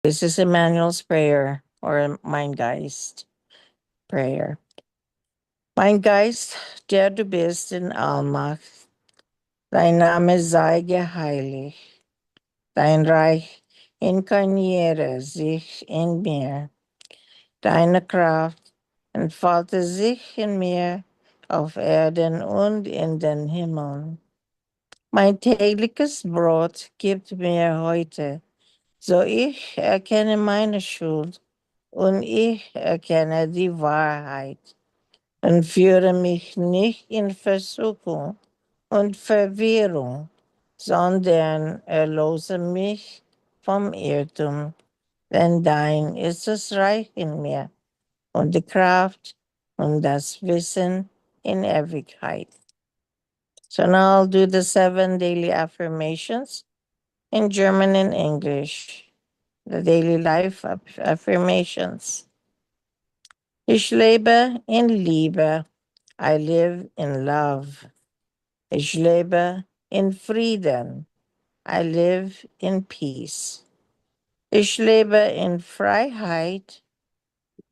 This is Emmanuel's prayer or Mindgeist prayer. Mindgeist, der du bist in Allmacht, dein Name sei geheiligt, dein Reich inkarniere sich in mir, deine Kraft entfalte sich in mir auf Erden und in den Himmeln. Mein tägliches Brot gib mir heute, so ich erkenne meine Schuld und ich erkenne die Wahrheit und führe mich nicht in Versuchung und Verwirrung, sondern erlose mich vom Irrtum, denn dein ist das Reich in mir und die Kraft und das Wissen in Ewigkeit. So now I'll do the 7 daily affirmations in German and English. The daily life affirmations. Ich lebe in Liebe. I live in love. Ich lebe in Frieden. I live in peace. Ich lebe in Freiheit.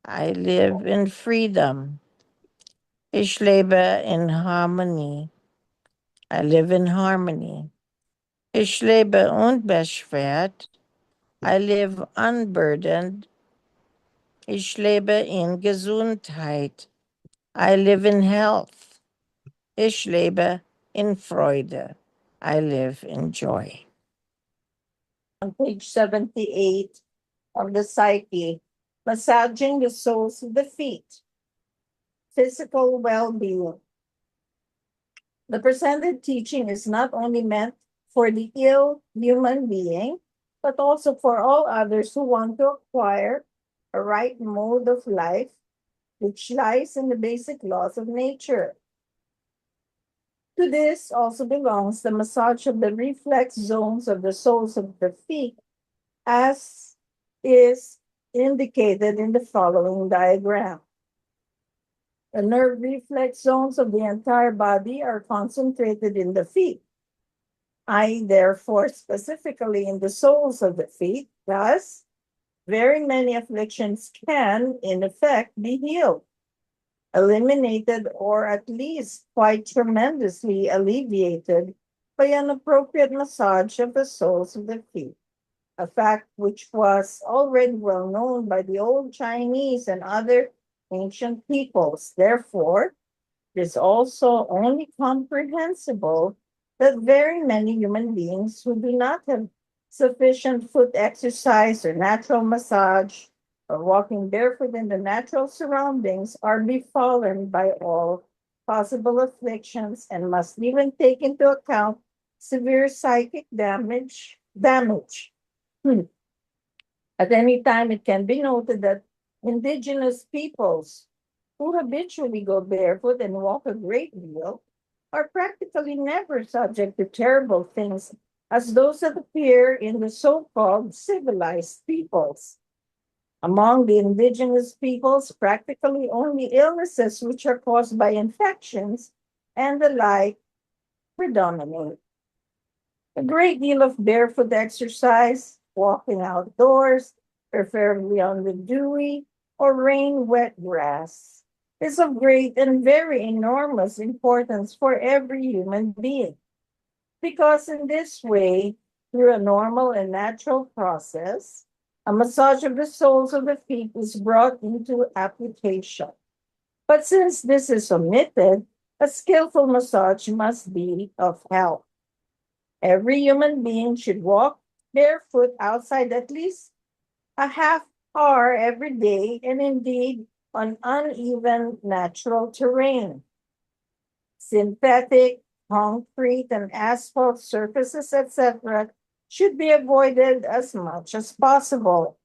I live in freedom. Ich lebe in Harmony. I live in harmony. Ich lebe unbeschwert. I live unburdened. Ich lebe in Gesundheit. I live in health. Ich lebe in Freude. I live in joy. On page 78 of the Psyche, massaging the soles of the feet, physical well being. The presented teaching is not only meant for the ill human being, but also for all others who want to acquire a right mode of life, which lies in the basic laws of nature. To this also belongs the massage of the reflex zones of the soles of the feet, as is indicated in the following diagram. The nerve reflex zones of the entire body are concentrated in the feet. I, therefore, specifically in the soles of the feet, thus, very many afflictions can, in effect, be healed, eliminated, or at least quite tremendously alleviated by an appropriate massage of the soles of the feet, a fact which was already well known by the old Chinese and other ancient peoples. Therefore, it is also only comprehensible that very many human beings who do not have sufficient foot exercise or natural massage or walking barefoot in the natural surroundings are befallen by all possible afflictions and must even take into account severe psychic damage. At any time, it can be noted that indigenous peoples who habitually go barefoot and walk a great deal are practically never subject to terrible things as those that appear in the so called civilized peoples. Among the indigenous peoples, practically only illnesses which are caused by infections and the like predominate. A great deal of barefoot exercise, walking outdoors, preferably on the dewy or rain wet grass, is of great and very enormous importance for every human being. Because in this way, through a normal and natural process, a massage of the soles of the feet is brought into application. But since this is omitted, a skillful massage must be of help. Every human being should walk barefoot outside at least a half hour every day, and indeed on uneven natural terrain. Synthetic, concrete, and asphalt surfaces, etc., should be avoided as much as possible.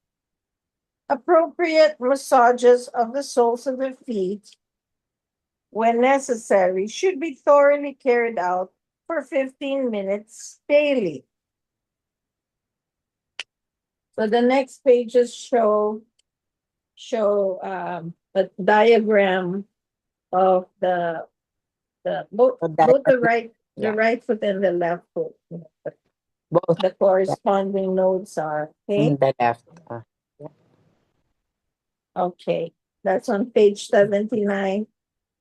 Appropriate massages of the soles of the feet, when necessary, should be thoroughly carried out for 15 minutes daily. So the next pages show a diagram of the both So both diagram. the Yeah. right foot and the left foot. Both the corresponding nodes are. Okay. in the left. Okay. That's on page 79,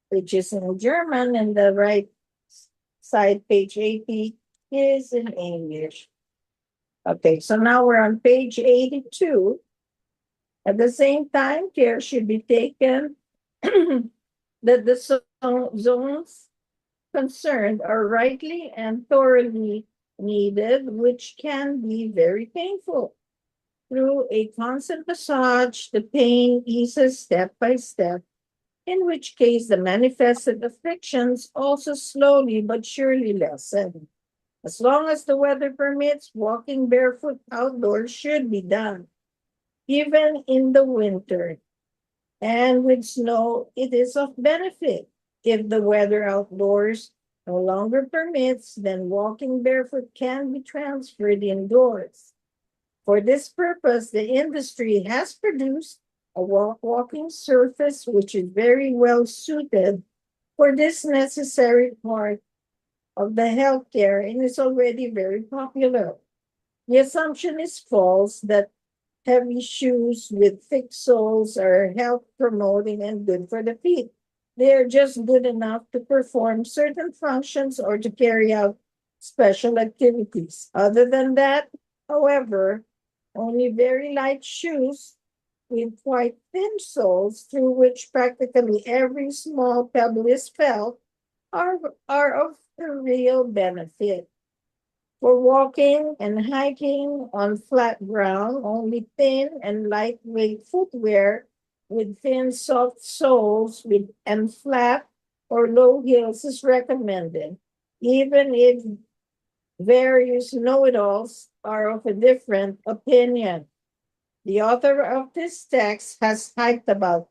which is in German, and the right side, page 80, is in English. Okay, so now we're on page 82. At the same time, care should be taken that the zones concerned are rightly and thoroughly needed, which can be very painful. Through a constant massage, the pain eases step by step, in which case the manifested afflictions also slowly but surely lessen. As long as the weather permits, walking barefoot outdoors should be done, even in the winter. And with snow, it is of benefit. If the weather outdoors no longer permits, then walking barefoot can be transferred indoors. For this purpose, the industry has produced a walking surface which is very well suited for this necessary part of the healthcare and is already very popular. The assumption is false that heavy shoes with thick soles are health promoting and good for the feet. They are just good enough to perform certain functions or to carry out special activities. Other than that, however, only very light shoes with quite thin soles through which practically every small pebble is felt are, are of the real benefit. For walking and hiking on flat ground, only thin and lightweight footwear with thin, soft soles and flat or low heels is recommended, even if various know it alls are of a different opinion. The author of this text has hiked about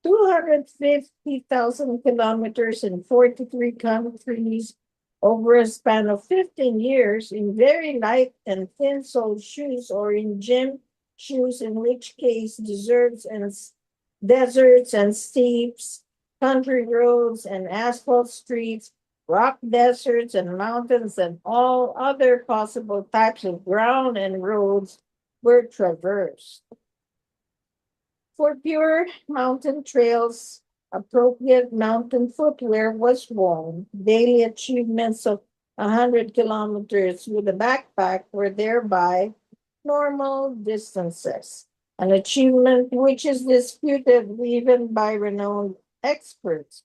250,000 kilometers in 43 countries over a span of 15 years in very light and thin soled shoes or in gym shoes, in which case deserts and steeps, country roads and asphalt streets, rock deserts and mountains, and all other possible types of ground and roads were traversed. For pure mountain trails, appropriate mountain footwear was worn. Daily achievements of 100 kilometers with a backpack were thereby normal distances, an achievement which is disputed even by renowned experts.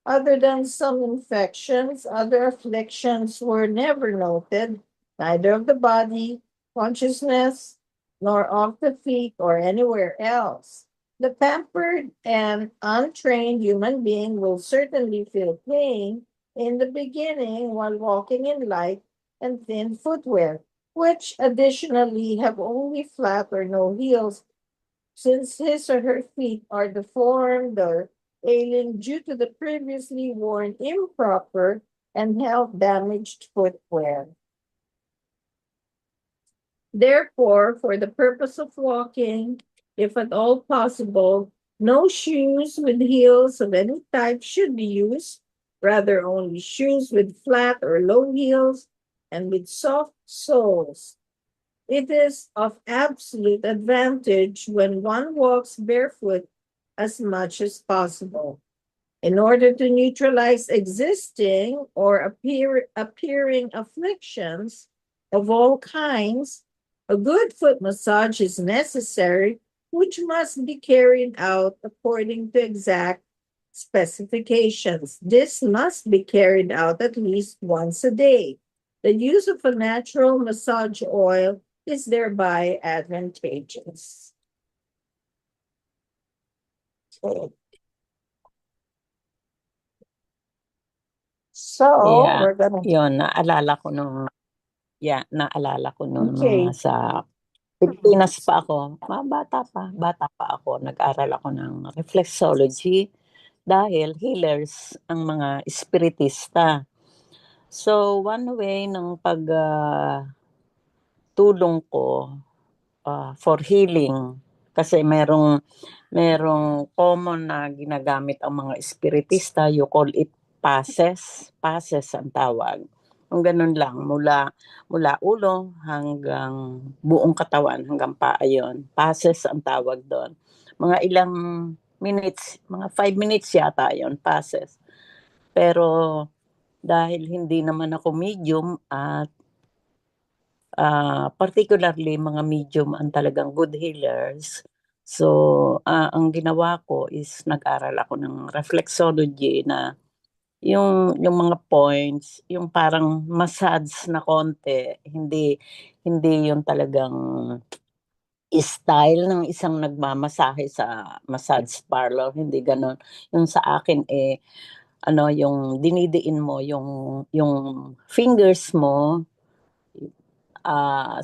Other than some infections, other afflictions were never noted, neither of the body, consciousness, nor of the feet or anywhere else. The pampered and untrained human being will certainly feel pain in the beginning while walking in light and thin footwear, which additionally have only flat or no heels, since his or her feet are deformed or alien due to the previously worn improper and health damaged footwear. Therefore, for the purpose of walking, if at all possible, no shoes with heels of any type should be used, rather, only shoes with flat or low heels and with soft soles. It is of absolute advantage when one walks barefoot as much as possible. In order to neutralize existing or appearing afflictions of all kinds, a good foot massage is necessary, which must be carried out according to exact specifications. This must be carried out at least once a day. The use of a natural massage oil is thereby advantageous. So Yeah, we're gonna yun naalala ko nung okay. sa Pilipinas pa ako, bata pa ako, nag-aral ako ng reflexology dahil healers ang mga espiritista. So, one way ng tulong ko for healing, kasi merong common na ginagamit ang mga espiritista, you call it passes ang tawag. Yung gano'n lang mula mula ulo hanggang buong katawan, hanggang paa, yun. Passes ang tawag do'n. Mga ilang minutes, mga 5 minutes yata yun, passes. Pero dahil hindi naman ako medium at particularly mga medium ang talagang good healers. So, ang ginawa ko is nag-aral ako ng reflexology na yung mga points, yung parang massage na konti, hindi hindi yung talagang style ng isang nagmamasahe sa massage parlor, hindi gano'n. Yung sa akin, ano, yung dinidiin mo yung fingers mo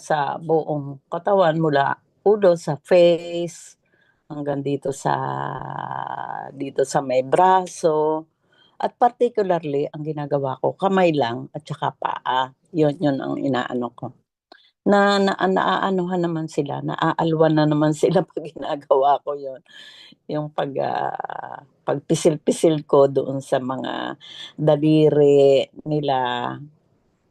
sa buong katawan mula ulo, sa face, hanggang dito sa may braso. At particularly, ang ginagawa ko, kamay lang at saka paa. Yun ang inaano ko. Naaanuhan naman sila, naaalwan na naman sila pag ginagawa ko yun. Yung pagpisil-pisil ko doon sa mga daliri nila,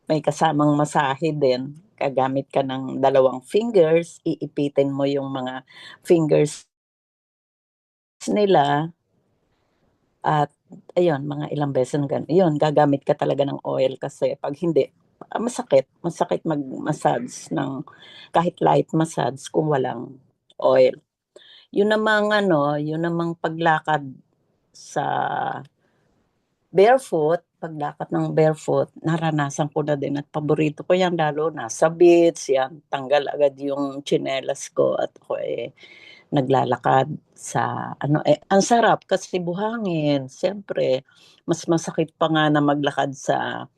may kasamang masahe din. Gagamit ka ng 2 fingers, iipitin mo yung mga fingers nila at ayun, mga ilang beses na gano'n. Yun, gagamit ka talaga ng oil kasi 'pag hindi, masakit mag-massage ng kahit light massage kung walang oil. Yun namang ano, yun namang paglakad sa paglakad ng barefoot, naranasan ko na din at paborito ko 'yan lalo na sa beach, 'yan, tanggal agad yung tsinelas ko at ako, naglalakad sa ano, ang sarap kasi buhangin. Siyempre mas masakit pa nga na maglakad sa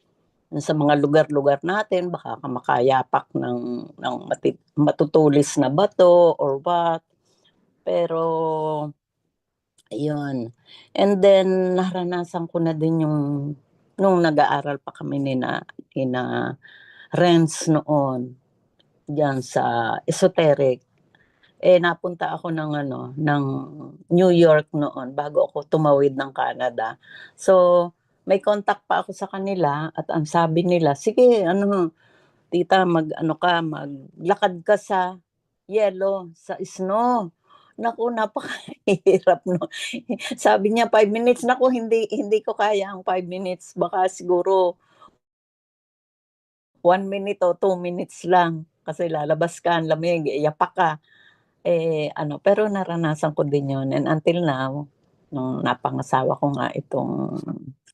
mga lugar-lugar natin, baka ka makayapak ng matutulis na bato or what. Pero ayun, and then naranasan ko na din yung nung nag-aaral pa kami nina Renz noon, diyan sa esoteric. Napunta ako ng ano, ng New York noon bago ako tumawid ng Canada. So, may contact pa ako sa kanila at ang sabi nila, "Sige ano, tita mag-ano ka, maglakad ka sa yelo, sa snow." Naku, napakahirap no. Sabi niya 5 minutes, naku hindi hindi ko kaya ang 5 minutes, baka siguro 1 minute o 2 minutes lang. Kasi lalabas ka, ang lamig, yapak ka. Ano, pero naranasan ko din 'yun and until now, nung napangasawa ko nga itong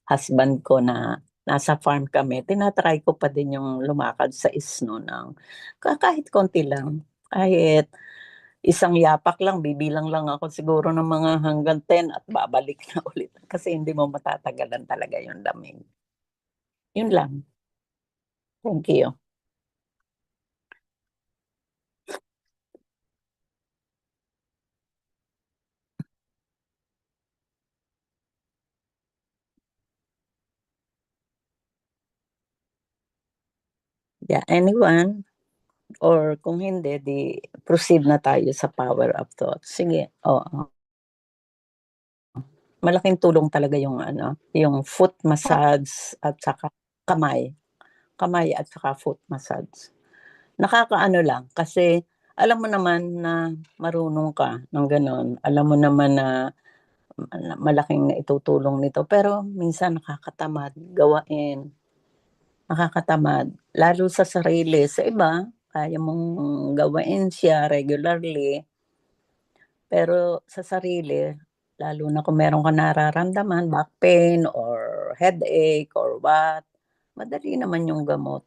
husband ko na nasa farm kami, tina-try ko pa din yung lumakad sa snow ng kahit konti lang. Kahit isang yapak lang, bibilang lang ako siguro ng mga hanggang 10 at babalik na ulit kasi hindi mo matatagalan talaga yung lamig. 'Yun lang, thank you. Yeah, anyone? Or kung hindi, 'di proceed na tayo sa power of thought. Sige, oo. Malaking tulong talaga yung ano, yung foot massage at saka kamay. Kamay at saka foot massage. Nakakaano lang kasi alam mo naman na marunong ka ng gano'n, alam mo naman na malaking naitutulong nito pero minsan nakakatamad gawain, nakakatamad lalo sa sarili. Sa iba, kaya mong gawain siya regularly. Pero sa sarili, lalo na kung meron kang nararamdaman, back pain or headache or what, madali naman yung gamot.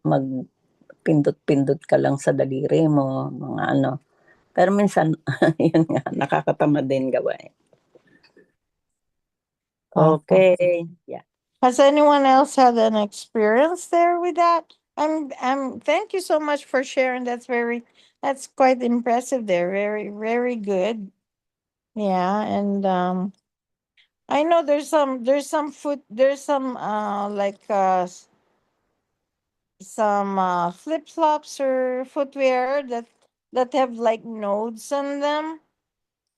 Magpindot-pindot ka lang sa daliri mo, mga ano. Pero minsan, yun nga, nakakatamad din gawain. Okay. Okay. Yeah. Has anyone else had an experience there with that? Thank you so much for sharing. That's quite impressive there. Very, very good. Yeah, and I know there's some like some flip-flops or footwear that have like nodes on them.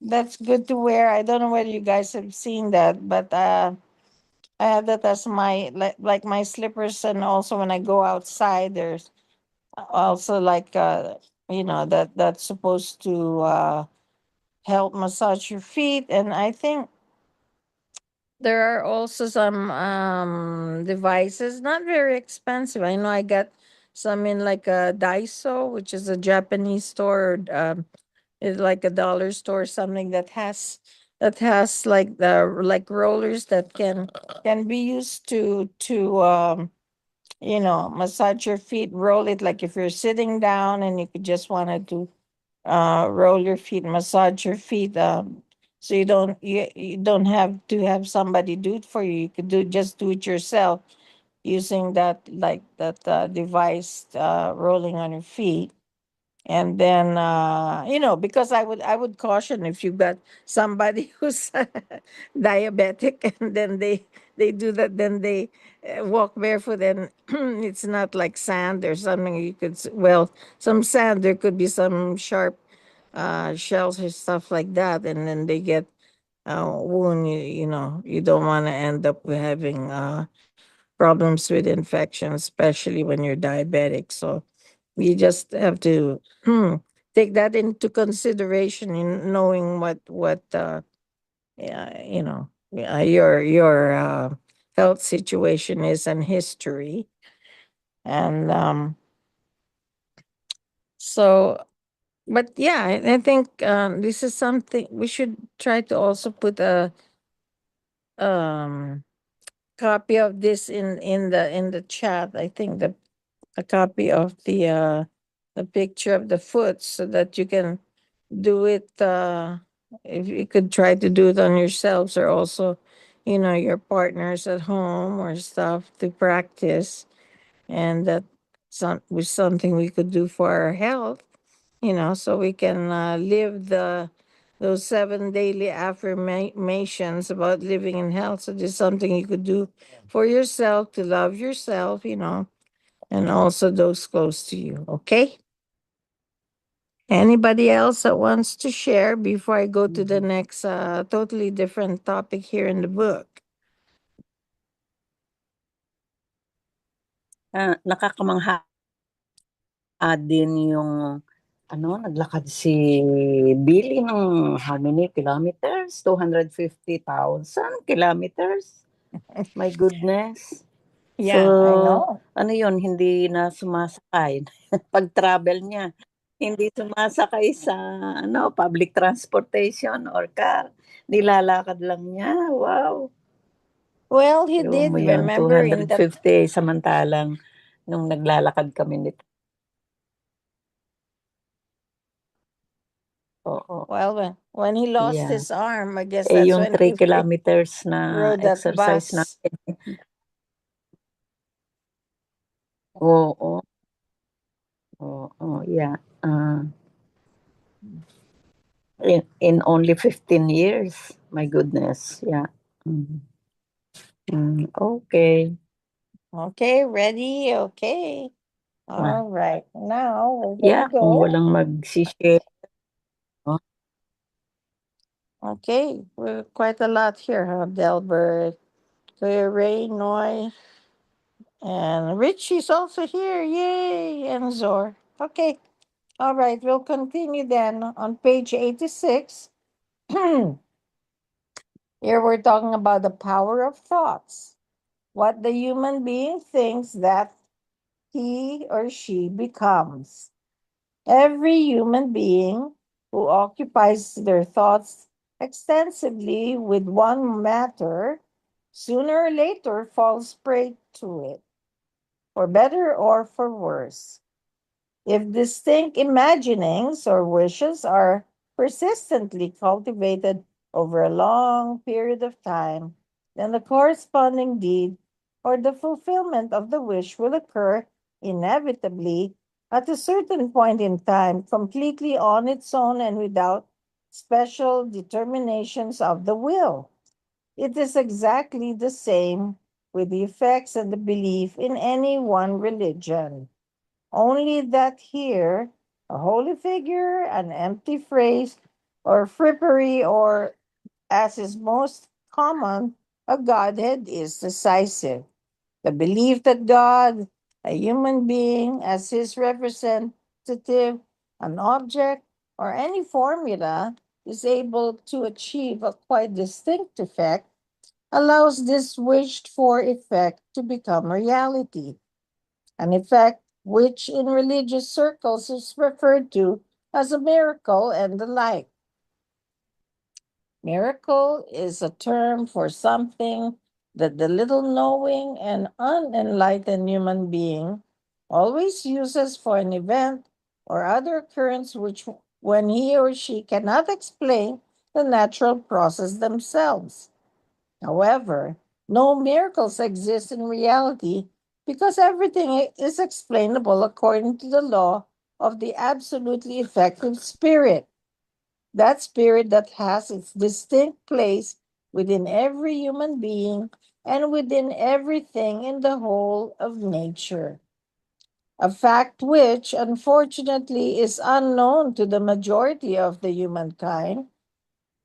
That's good to wear. I don't know whether you guys have seen that, but I have that as my like my slippers, and also when I go outside, there's also like that's supposed to help massage your feet. And I think there are also some devices, not very expensive. I know I got some in like a Daiso, which is a Japanese store. It's like a dollar store, something that has like the like rollers that can be used to massage your feet, roll it like if you're sitting down and you could just wanted to roll your feet, massage your feet. So you don't have to have somebody do it for you. You could do it yourself using that device rolling on your feet. And then because I would caution if you got somebody who's diabetic, and then they do that, then they walk barefoot, and it's not like sand or something. Well, some sand, there could be some sharp shells or stuff like that, and then they get wound. You don't want to end up with having problems with infection, especially when you're diabetic. So we just have to take that into consideration in knowing what your health situation is, and history. And so but yeah, I think this is something we should try to also put um copy of this in the chat. I think a copy of the picture of the foot, so that you can do it. If you could try to do it on yourselves, or also your partners at home or stuff, to practice. And that was something we could do for our health, so we can live those 7 daily affirmations about living in health. So there's something you could do for yourself, to love yourself, and also those close to you. Okay. Anybody else that wants to share before I go to the next totally different topic here in the book? Nakakamangha din yung naglakad si Billy ng how many kilometers? 250,000 kilometers. My goodness. So, Yeah, I know. ano yun, hindi na sumasakay. Pag-travel niya, hindi sumasakay sa public transportation or car. Nilalakad lang niya. Wow. Well, he Ewan did mo yun, remember in that. 250 samantalang nung naglalakad kami nito. Oo. Well, when he lost Yeah. his arm, I guess that's Yung when 3 he kilometers na rode that exercise bus. natin. Oo. Oo, yeah. In only 15 years. My goodness. Yeah. Okay. Okay, ready? Okay. Ah, All right. Now we're yeah, gonna kung go. walang mag-share. Oh, Okay, we're quite a lot here, huh? Delbert, Kuya Ray, Noy, and Richie's also here. Yay! And Zor. Okay. All right, we'll continue then on page 86. Here we're talking about the power of thoughts. What the human being thinks, that he or she becomes. Every human being who occupies their thoughts extensively with one matter sooner or later falls prey to it, for better or for worse. If distinct imaginings or wishes are persistently cultivated over a long period of time, then the corresponding deed or the fulfillment of the wish will occur inevitably at a certain point in time, completely on its own and without special determinations of the will. It is exactly the same with the effects and the belief in any one religion. Only that here, a holy figure, an empty phrase, or frippery, or as is most common, a Godhead is decisive. The belief that God, a human being, as his representative, an object, or any formula is able to achieve a quite distinct effect allows this wished for effect to become reality, an effect which in religious circles is referred to as a miracle and the like. Miracle is a term for something that the little knowing and unenlightened human being always uses for an event or other occurrence which, when he or she cannot explain the natural process themselves. However, no miracles exist in reality because everything is explainable according to the law of the absolutely effective spirit, that spirit that has its distinct place within every human being and within everything in the whole of nature. A fact which, unfortunately, is unknown to the majority of the humankind,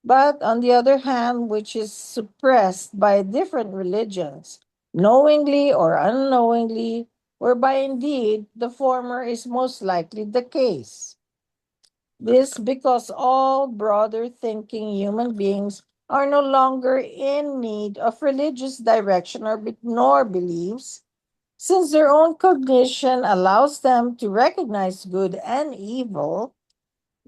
but on the other hand, which is suppressed by different religions, knowingly or unknowingly, whereby indeed the former is most likely the case. This because all broader thinking human beings are no longer in need of religious direction nor beliefs, since their own cognition allows them to recognize good and evil,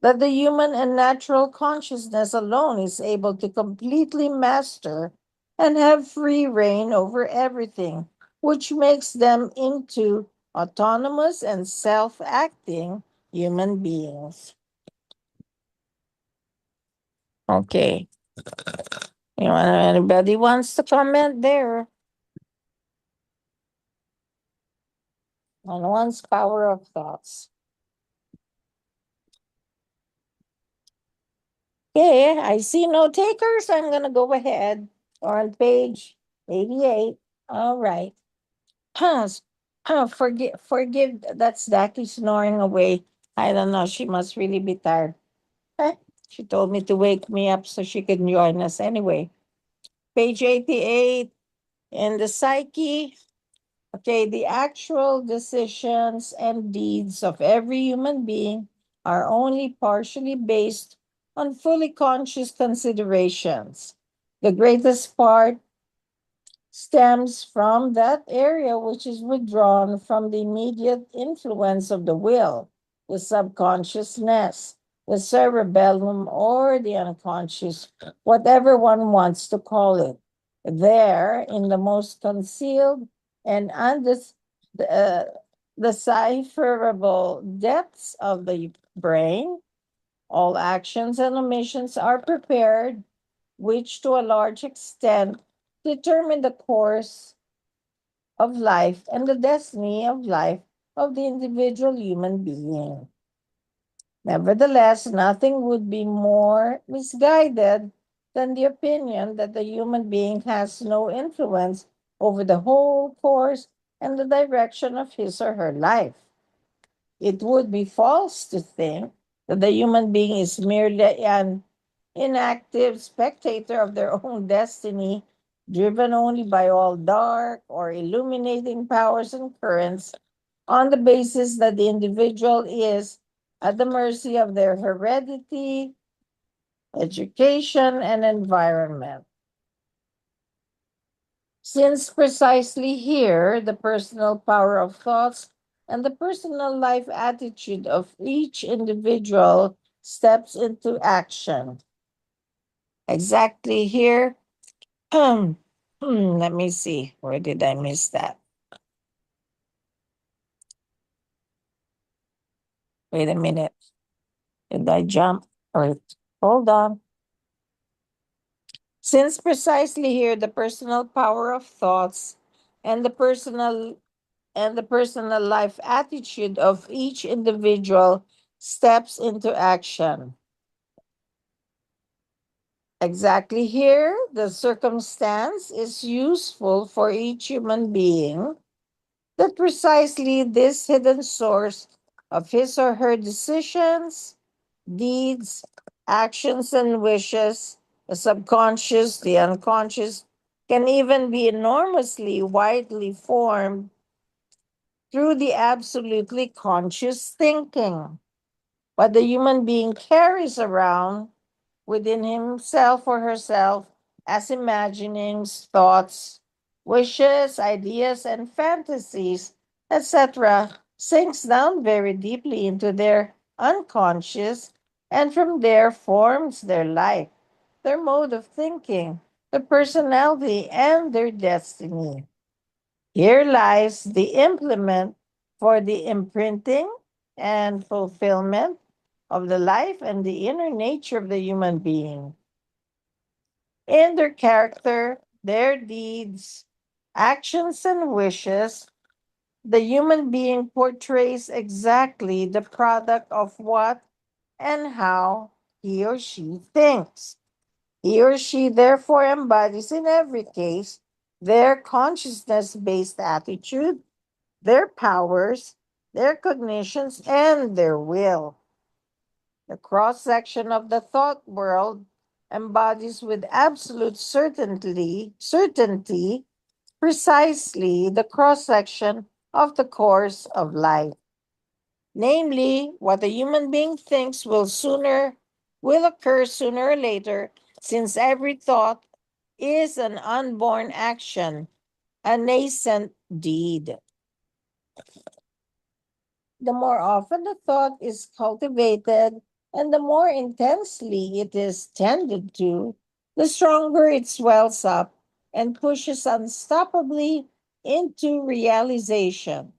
that the human and natural consciousness alone is able to completely master and have free reign over everything, which makes them into autonomous and self acting human beings. Okay. Anybody wants to comment there on one's power of thoughts? Okay, I see no takers. I'm going to go ahead. Or on page 88. All right. Huh, forgive, that's Daki snoring away. I don't know. She must really be tired. Eh, She told me to wake me up so she could join us anyway. Page 88 in the psyche. Okay, the actual decisions and deeds of every human being are only partially based on fully conscious considerations. The greatest part stems from that area which is withdrawn from the immediate influence of the will, the subconsciousness, the cerebellum, or the unconscious, whatever one wants to call it. There, in the most concealed and uh, decipherable depths of the brain, all actions and omissions are prepared, which to a large extent determine the course of life and the destiny of life of the individual human being. Nevertheless, nothing would be more misguided than the opinion that the human being has no influence over the whole course and the direction of his or her life. It would be false to think that the human being is merely an inactive spectator of their own destiny, driven only by all dark or illuminating powers and currents, on the basis that the individual is at the mercy of their heredity, education, and environment. Since precisely here, the personal power of thoughts and the personal life attitude of each individual steps into action. Exactly here. Let me see. Where did I miss that? Wait a minute. Did I jump? Or hold on. Since precisely here the personal power of thoughts and the personal life attitude of each individual steps into action. Exactly here, the circumstance is useful for each human being that precisely this hidden source of his or her decisions, deeds, actions, and wishes, the subconscious, the unconscious, can even be enormously widely formed through the absolutely conscious thinking. What the human being carries around within himself or herself as imaginings, thoughts, wishes, ideas, and fantasies, etc., sinks down very deeply into their unconscious and from there forms their life, their mode of thinking, their personality, and their destiny. Here lies the implement for the imprinting and fulfillment of the life and the inner nature of the human being. In their character, their deeds, actions, and wishes, the human being portrays exactly the product of what and how he or she thinks. He or she therefore embodies in every case their consciousness based attitude, their powers, their cognitions, and their will. The cross section of the thought world embodies with absolute certainty precisely the cross section of the course of life. Namely, what a human being thinks will occur sooner or later, since every thought is an unborn action, a nascent deed. The more often the thought is cultivated and the more intensely it is tended to, the stronger it swells up and pushes unstoppably into realization.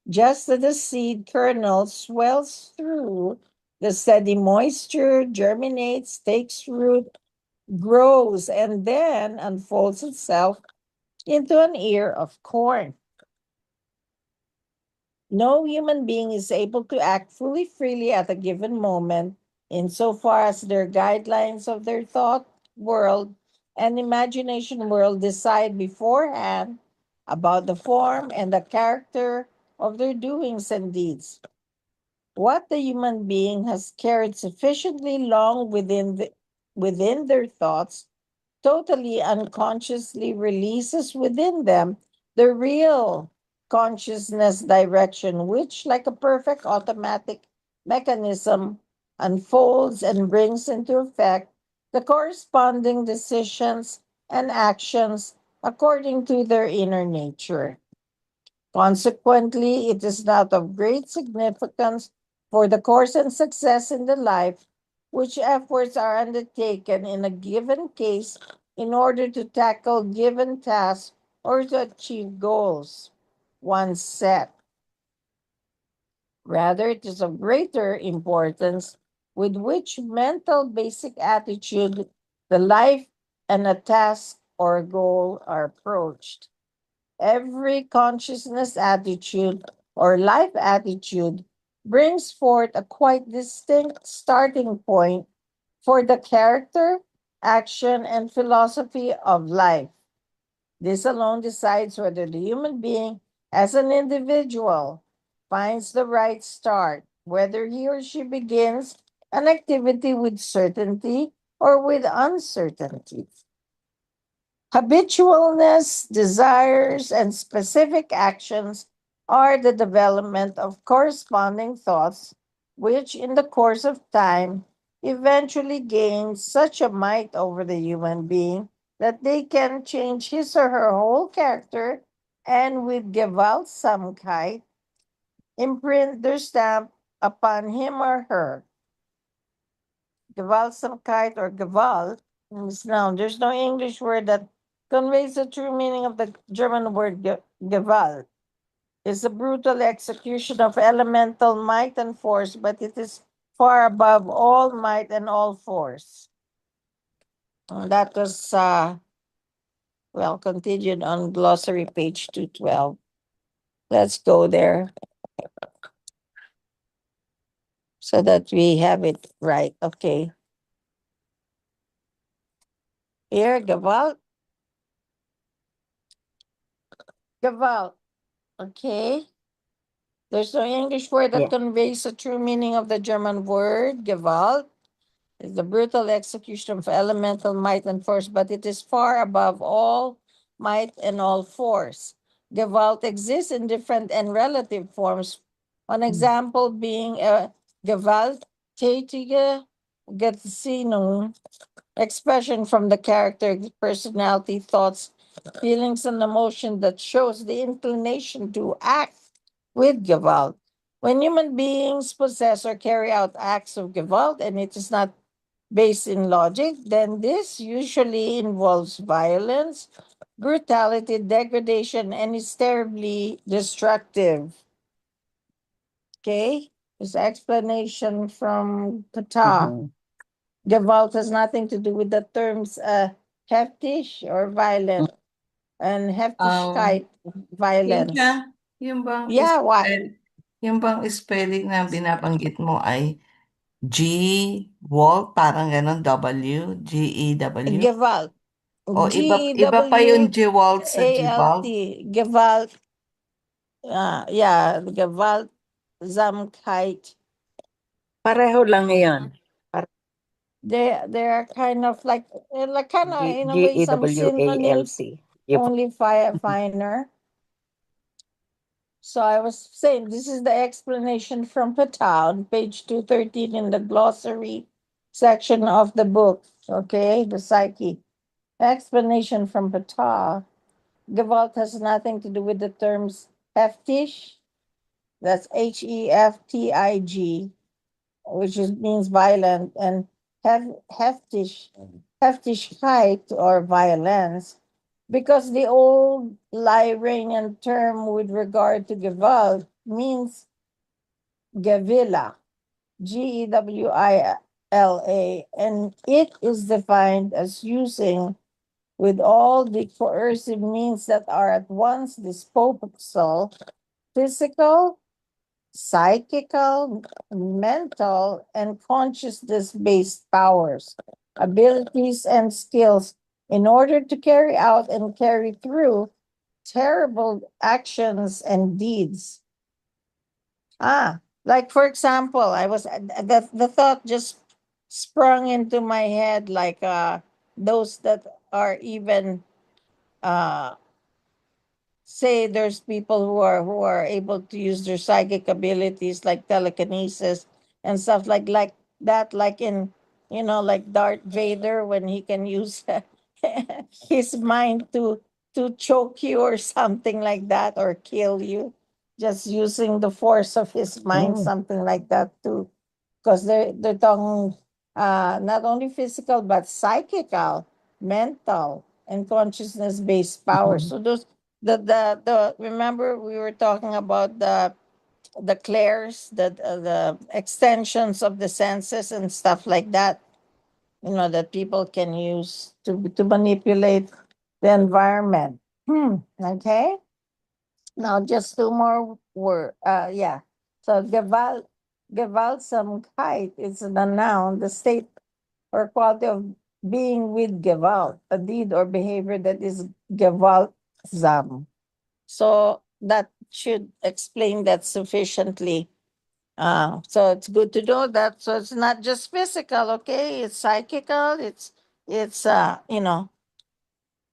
Just as the seed kernel swells through the steady moisture, germinates, takes root, grows, and then unfolds itself into an ear of corn. No human being is able to act fully freely at a given moment insofar as their guidelines of their thought world and imagination world decide beforehand about the form and the character of their doings and deeds. What the human being has carried sufficiently long within their thoughts totally unconsciously releases within them the real consciousness direction, which, like a perfect automatic mechanism, unfolds and brings into effect the corresponding decisions and actions according to their inner nature. Consequently, it is not of great significance for the course and success in the life which efforts are undertaken in a given case in order to tackle given tasks or to achieve goals once set. Rather, it is of greater importance with which mental basic attitude the life and a task or goal are approached. Every consciousness attitude or life attitude brings forth a quite distinct starting point for the character, action, and philosophy of life. This alone decides whether the human being, as an individual, finds the right start, whether he or she begins an activity with certainty or with uncertainty. Habitualness, desires, and specific actions are the development of corresponding thoughts, which in the course of time eventually gain such a might over the human being that they can change his or her whole character and with Gewaltsamkeit imprint their stamp upon him or her. Gewaltsamkeit or Gewalt is noun. There's no English word that conveys the true meaning of the German word Gewalt. It's a brutal execution of elemental might and force, but it is far above all might and all force. That was, continued on glossary page 212. Let's go there so that we have it right. Okay. Here, Gewalt. Gewalt. Okay. There's no English word that Yeah. conveys the true meaning of the German word Gewalt. It's the brutal execution of elemental might and force, but it is far above all might and all force. Gewalt exists in different and relative forms. One example being a gewalttätige Gesinnung, expression from the character, personality, thoughts, feelings, and emotion that shows the inclination to act with Gewalt. When human beings possess or carry out acts of Gewalt and it is not based in logic, then this usually involves violence, brutality, degradation, and is terribly destructive. Okay? This explanation from Pata. Mhm. Gewalt has nothing to do with the terms heftig or violent and heftigkeit, violence. Cynthia, yung bang Yeah, why? spelling na binabanggit mo ay G-Walt, parang ganon, W-G-E-W? Gewalt. O iba pa yung G-Walt sa G-E-W-A-L-T. G-Walt? Gewalt. Yeah, Gewaltsamkeit. Pareho lang yan. They are kind of like kind of in a way some synonyms, G-E-W-A-L-T. only finer. So I was saying this is the explanation from Patel, page 213 in the glossary section of the book. Okay, the psyche. Explanation from Patel. Gewalt has nothing to do with the terms heftig, that's Heftig, which means violent, and heftigkeit or violence, because the old Lyrian term with regard to Gewalt means Gevilla, Gewila, and it is defined as using with all the coercive means that are at once disposal, physical, psychical, mental, and consciousness based powers, abilities, and skills in order to carry out and carry through terrible actions and deeds. Like for example, I was the thought just sprung into my head like those that are even uh say there's people who are able to use their psychic abilities like telekinesis and stuff like that, like in like Darth Vader when he can use his mind to choke you or something like that or kill you just using the force of his mind, Mm. something like that too, because they're talking not only physical but psychical, mental, and consciousness based powers. So those the remember we were talking about the clairs, the extensions of the senses and stuff like that, that people can use to manipulate the environment. Okay. Now just two more word. Yeah. So Gewaltsamkeit is the noun, the state or quality of being with Gewalt, a deed or behavior that is Gewaltsam. So that should explain that sufficiently. So it's good to know that. So it's not just physical, okay? It's psychical. It's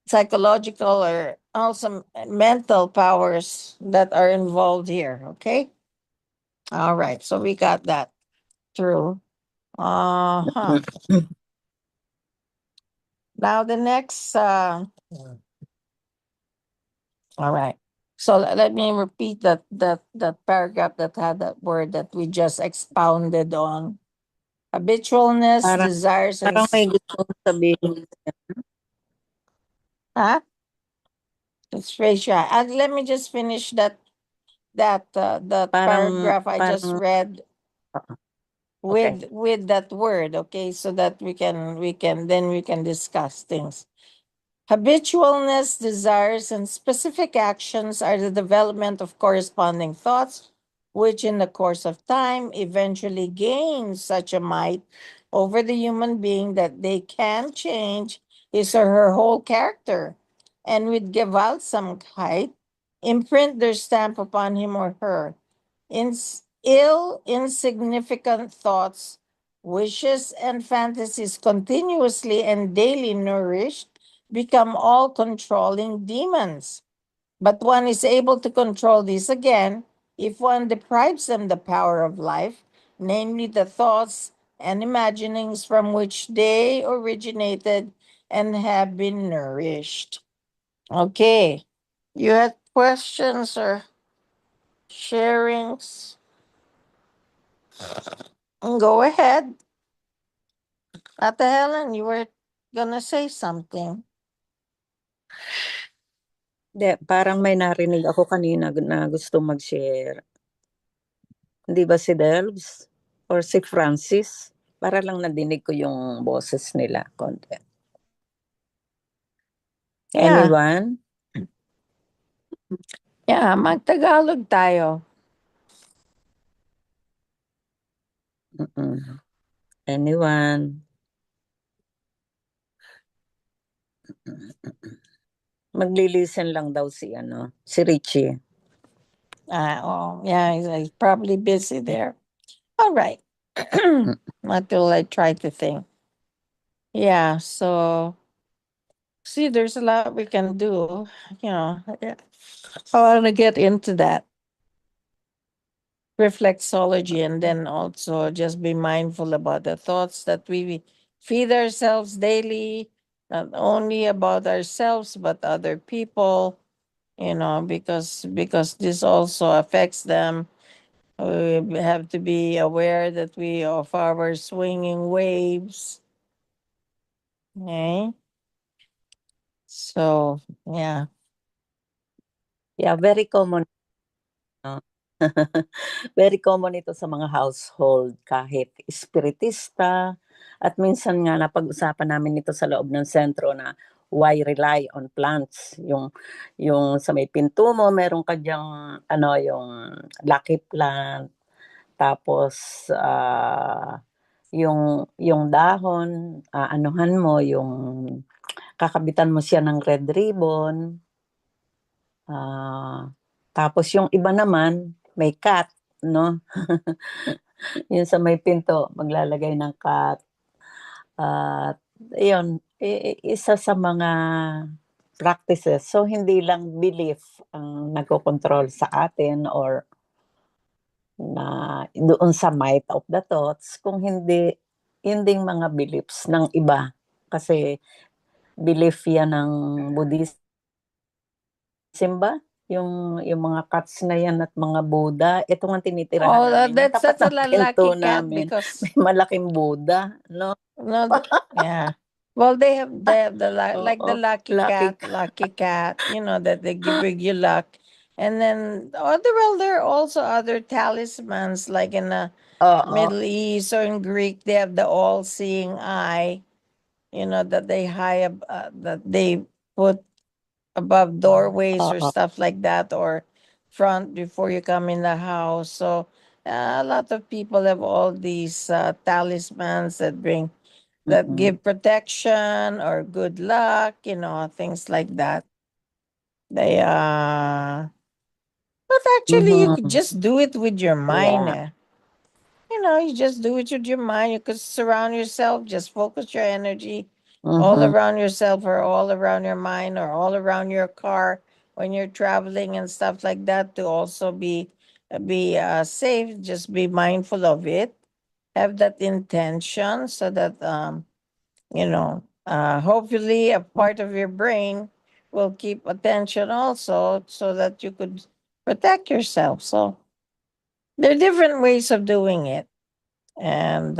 psychological or also mental powers that are involved here. Okay. All right. So we got that through. Uh-huh. Now the next. All right. So let me repeat that paragraph that had that word that we just expounded on. Habitualness, Parang, desires, and parang may gusto kong sabihin. huh? It's Fraser. And let me just finish that Parang, paragraph I just parang, read okay. with that word, okay, so that we can discuss things. Habitualness, desires, and specific actions are the development of corresponding thoughts, which in the course of time eventually gain such a might over the human being that they can change his or her whole character, and with Gewaltsamkeit, imprint their stamp upon him or her. Insignificant thoughts wishes and fantasies continuously and daily nourished become all controlling demons. But one is able to control these again if one deprives them the power of life, namely the thoughts and imaginings from which they originated and have been nourished. Okay. You had questions or sharings? Go ahead. Ate Helen, you were gonna say something. Hindi, parang may narinig ako kanina na gusto mag-share. Hindi ba si Delbs or si Francis? Para lang nadinig ko yung boses nila konti. Yeah. Anyone? Yeah, mag-Tagalog tayo. Mm-mm. Anyone? Magli-listen lang daw si Richie. Oh, yeah, he's probably busy there. All right. What will I try to think? Yeah, so see, there's a lot we can do. Yeah. I want to get into that reflexology and then also just be mindful about the thoughts that we feed ourselves daily, not only about ourselves but other people, because this also affects them. We have to be aware that we of our swinging waves. Okay. So yeah. Yeah, very common. No? Very common ito sa mga household, kahit espiritista. At minsan nga napag-usapan namin ito sa loob ng sentro na why rely on plants. Yung sa may pinto mo, meron ka diyang yung lucky plant. Tapos yung dahon, anuhan mo, yung kakabitan mo siya ng red ribbon. Tapos yung iba naman, may cat, no? Yun sa may pinto, maglalagay ng cat. At yun, isa sa mga practices. So, hindi lang belief ang nagkocontrol sa atin or na doon sa might of the thoughts, kung hindi, yun ding mga beliefs ng iba. Kasi belief yan ng Buddhism ba? Yung mga cats na yan at mga Buddha, ito nga tinitirahan Oh, namin. Yung that's tapat such a ng pinto lucky cat namin, because may malaking Buddha, no? no, yeah. Well, they have like the Oo, lucky cat. lucky cat. That they bring you luck, and then there are also other talismans like in the Oo, Middle East or in Greek. They have the all-seeing eye. That that they put above doorways or oo. stuff like that or front before you come in the house. So a lot of people have all these talismans that Mm-mm. give protection or good luck, things like that. They but actually you could Mhm. just do it with your mind. Yeah. You just do it with your mind. You could surround yourself, just focus your energy all Mhm. around yourself or all around your mind or all around your car when you're traveling and stuff like that to also be safe. Just be mindful of it. Have that intention so that hopefully a part of your brain will keep attention also so that you could protect yourself. So there are different ways of doing it. And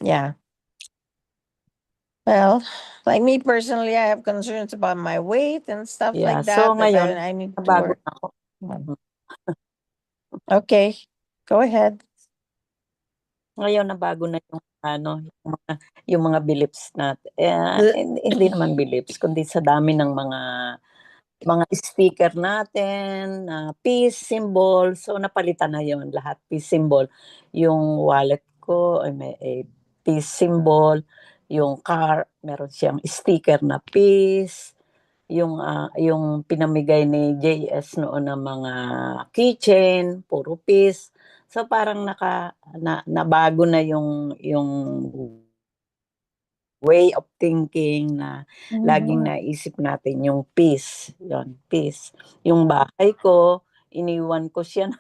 yeah. Well, like me personally, I have concerns about my weight and stuff Yeah. like So that ngayon, I need to nabago work. na ako. on. Okay, go ahead. Ngayon nabago na yung mga beliefs natin. Hindi naman beliefs, kundi sa dami ng mga sticker natin, peace symbol. So napalitan na 'yon lahat, peace symbol. Yung wallet ko ay may peace symbol, yung car meron siyang sticker na peace, yung pinamigay ni JS noon ng mga keychain, puro peace. So parang nabago na yung way of thinking na laging naisip natin yung peace, yun, peace. Yung bahay ko, iniwan ko siya na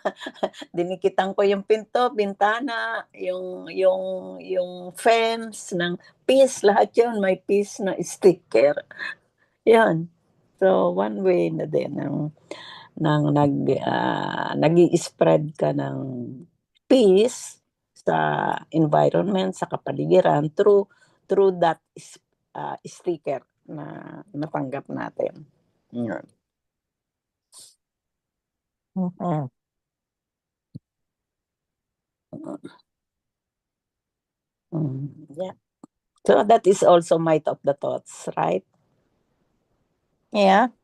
dinikitan ko yung pinto, bintana, yung fence ng peace, lahat yun may peace na sticker. Yan. So one way na din ng nag-i-spread ka ng peace sa environment, sa kapaligiran through that sticker na natanggap natin. Yun. Mhm. Yeah. So that is also might of the thoughts, right? Yeah.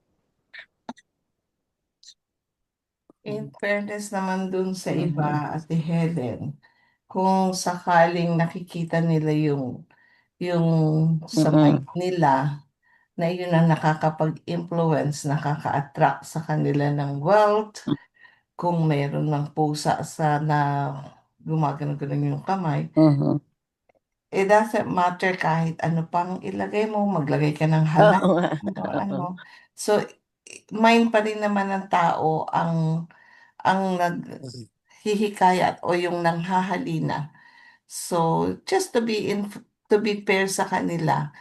In fairness naman dun sa iba, Mhm. Ate Helen, kung sakaling nakikita nila yung sa mind Mm-mm. nila na yun ang nakakapag-influence, nakaka-attract sa kanila ng wealth, kung meron ng pusa sa na gumagano-ganon yung kamay, Mhm. it doesn't matter kahit ano pang ilagay mo, maglagay ka ng Oo halaman nga. or ano. So, mind pa rin naman ng tao ang naghihikayat o yung nanghahalina. So, just to be fair sa kanila,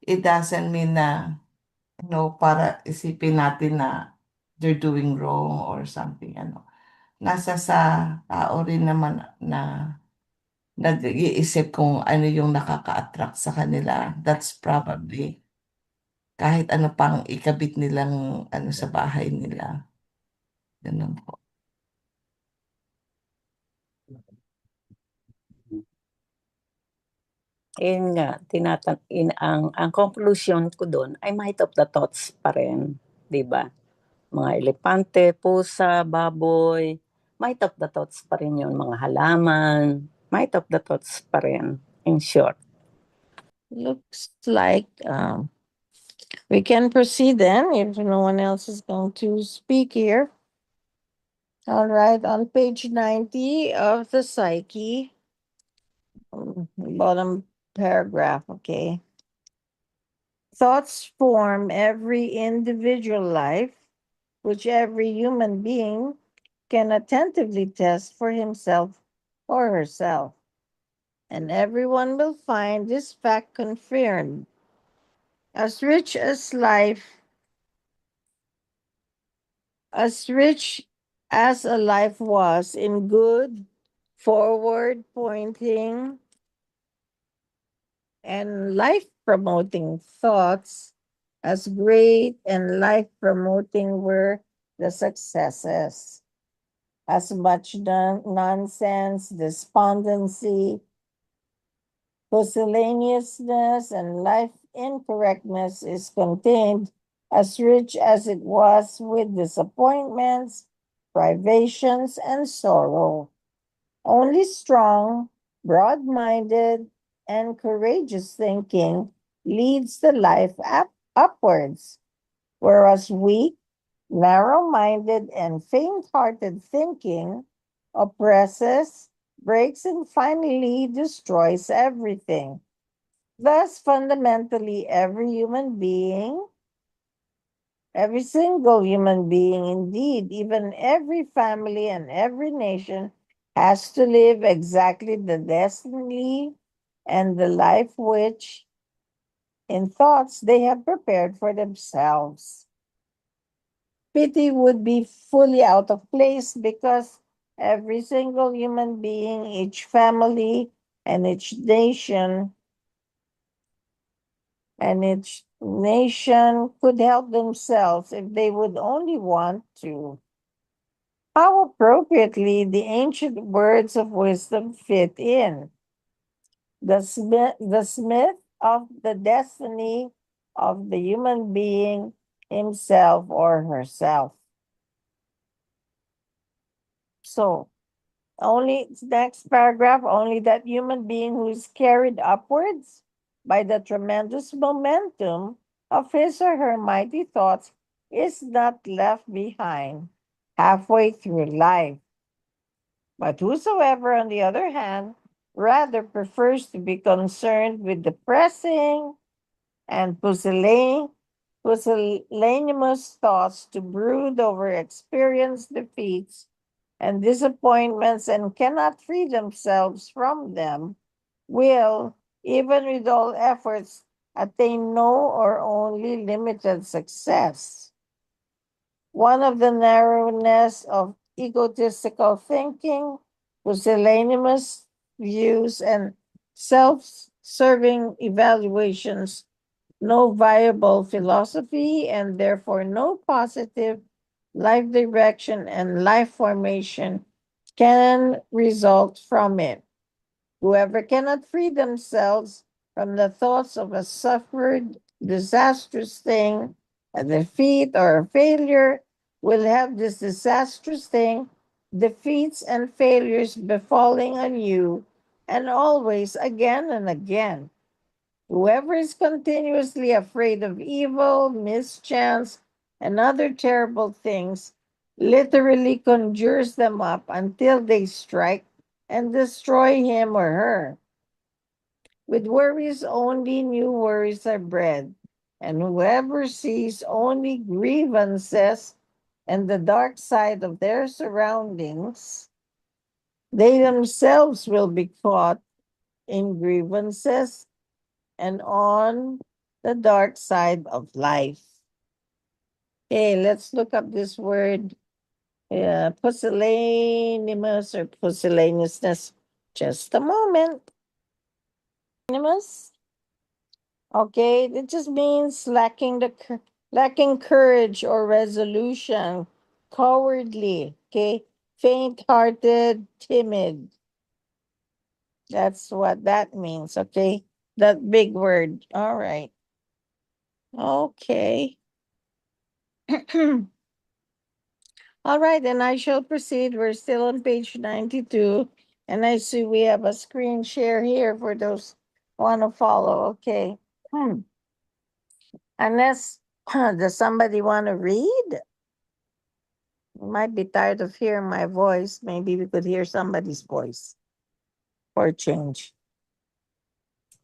it doesn't mean na para isipin natin na they're doing wrong or something nasa sa tao rin naman na nag-iisip kung ano yung nakaka-attract sa kanila. That's probably kahit ano pang ikabit nilang sa bahay nila. Ganun po. Yun nga, ang conclusion ko doon ay might of the thoughts pa rin, 'di ba? Mga elepante, pusa, baboy, might of the thoughts pa rin yun, mga halaman, might of the thoughts pa rin, in short. Looks like we can proceed then if no one else is going to speak here. All right, on page 90 of the Psyche, bottom paragraph, okay. Thoughts form every individual life, which every human being can attentively test for himself or herself. And everyone will find this fact confirmed. As rich as a life was in good, forward pointing, and life promoting thoughts, as great and life promoting were the successes. As much nonsense, despondency, pusillanimousness, and life incorrectness is contained, as rich as it was with disappointments, privations, and sorrow. Only strong, broad minded, and courageous thinking leads the life upwards, whereas weak, narrow minded, and faint hearted thinking oppresses, breaks, and finally destroys everything. Thus, fundamentally, every single human being, indeed, even every family and every nation, has to live exactly the destiny and the life which, in thoughts, they have prepared for themselves. Pity would be fully out of place because every single human being, each family, and each nation could help themselves if they would only want to. How appropriately the ancient words of wisdom fit in. The smith of the destiny of the human being himself or herself. So, next paragraph, only that human being who is carried upwards by the tremendous momentum of his or her mighty thoughts is not left behind halfway through life. But whosoever, on the other hand, rather prefers to be concerned with depressing and pusillanimous thoughts, to brood over experienced defeats and disappointments and cannot free themselves from them, will, even with all efforts, attain no or only limited success. One of the narrowness of egotistical thinking, pusillanimous views, and self serving evaluations, no viable philosophy, and therefore no positive life direction and life formation can result from it. Whoever cannot free themselves from the thoughts of a suffered disastrous thing, a defeat or a failure, will have this disastrous thing, defeats and failures befalling on you, and always again and again. Whoever is continuously afraid of evil, mischance, and other terrible things literally conjures them up until they strike and destroy him or her. With worries only, new worries are bred, and whoever sees only grievances and the dark side of their surroundings, they themselves will be caught in grievances and on the dark side of life. Okay, let's look up this word, pusillanimous or pusillanimousness. Just a moment. Pusillanimous. Okay, it just means lacking courage or resolution, cowardly. Okay, faint-hearted, timid. That's what that means. Okay, that big word. All right. Okay. All right, and I shall proceed. We're still on page 92, and I see we have a screen share here for those who want to follow. Okay. Unless, does somebody want to read? You might be tired of hearing my voice. Maybe we could hear somebody's voice for a change.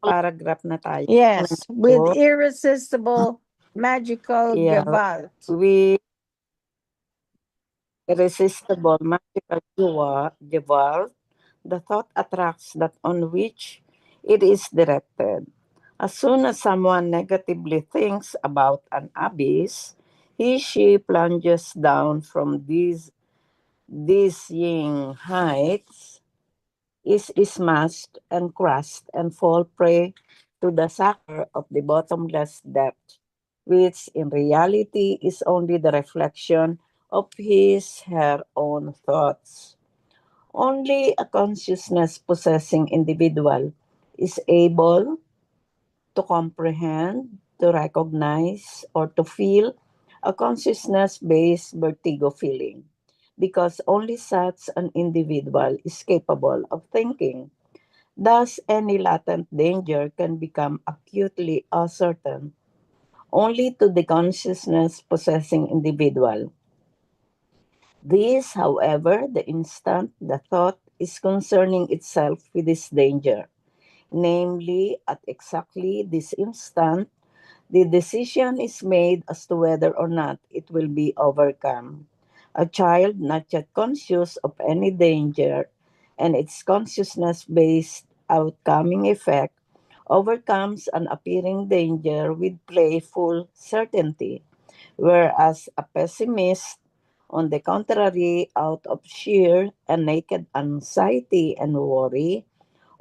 Paragraph na tayo. Yes, with So, irresistible, magical yeah, gewalt. with irresistible magical gewalt, the thought attracts that on which it is directed. As soon as someone negatively thinks about an abyss, she plunges down from these dizzying heights, is smashed and crushed and fall prey to the sucker of the bottomless depth, which in reality is only the reflection of her own thoughts. Only a consciousness possessing individual is able to comprehend, to recognize, or to feel a consciousness based vertigo feeling, because only such an individual is capable of thinking. Thus, any latent danger can become acutely ascertain only to the consciousness possessing individual. This, however, the instant the thought is concerning itself with this danger, namely, at exactly this instant, the decision is made as to whether or not it will be overcome. A child not yet conscious of any danger and its consciousness based outcoming effect overcomes an appearing danger with playful certainty, whereas a pessimist, on the contrary, out of sheer and naked anxiety and worry,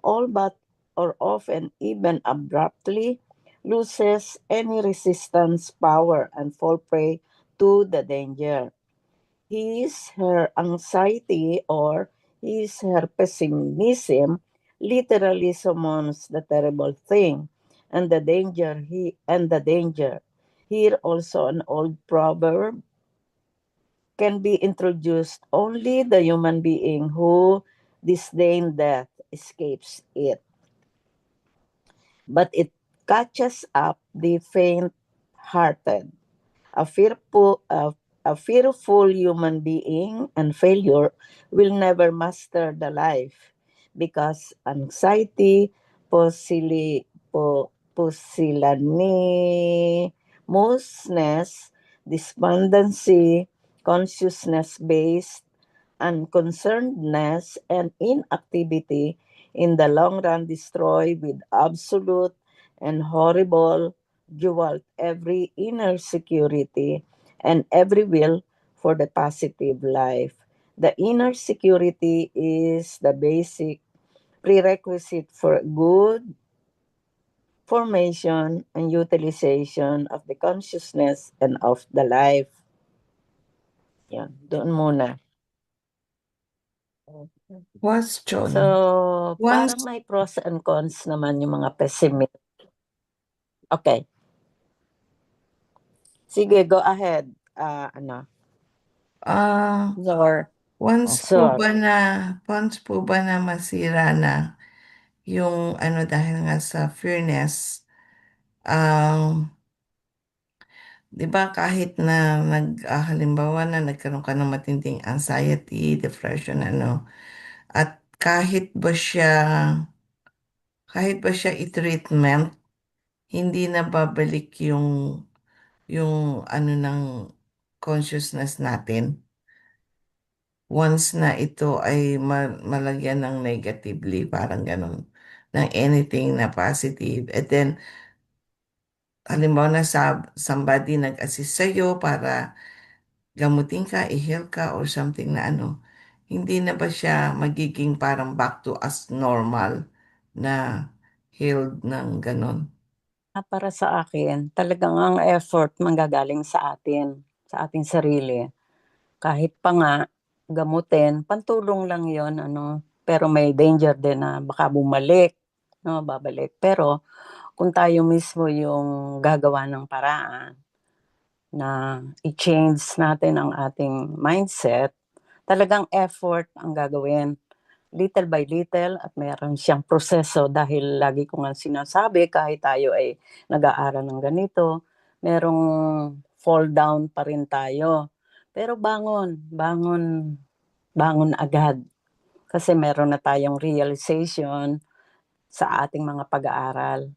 all but or often even abruptly loses any resistance power and fall prey to the danger. Her anxiety or her pessimism literally summons the terrible thing and the danger. Here also an old proverb can be introduced: only the human being who disdains death escapes it. But it catches up the faint-hearted. A fearful, a fearful human being and failure will never master the life because anxiety, pusillanimousness, despondency, consciousness-based unconcernedness, and inactivity in the long run destroy with absolute and horrible dual every inner security and every will for the positive life. The inner security is the basic prerequisite for good formation and utilization of the consciousness and of the life. Yan, doon muna. Question. So, Once, parang may pros and cons naman yung mga pessimist. Okay. Sige, go ahead. ah, Zor. once Sure. once po ba na masira na yung ano dahil nga sa fairness, um, 'di ba kahit na halimbawa na nagkaroon ka ng matinding anxiety, depression, ano, at kahit ba siya i-treatment, hindi na babalik yung ano ng consciousness natin. Once na ito ay malagyan ng negatively, parang ganun, ng anything na positive. And then, halimbawa na somebody nag-assist sa'yo para gamutin ka, i-heal ka, or something na ano, hindi na ba siya magiging parang back to as normal na healed ng ganun? Para sa akin, talagang ang effort manggagaling sa atin, sa ating sarili. Kahit pa nga gamutin, pantulong lang 'yon ano, pero may danger din na baka bumalik, no, babalik. Pero kung tayo mismo yung gagawa ng paraan na i-change natin ang ating mindset, talagang effort ang gagawin. Little by little at mayroon siyang proseso dahil lagi ko nga sinasabi kahit tayo ay nag-aaral ng ganito, merong fall down pa rin tayo. Pero bangon, bangon, bangon agad. Kasi meron na tayong realization sa ating mga pag-aaral.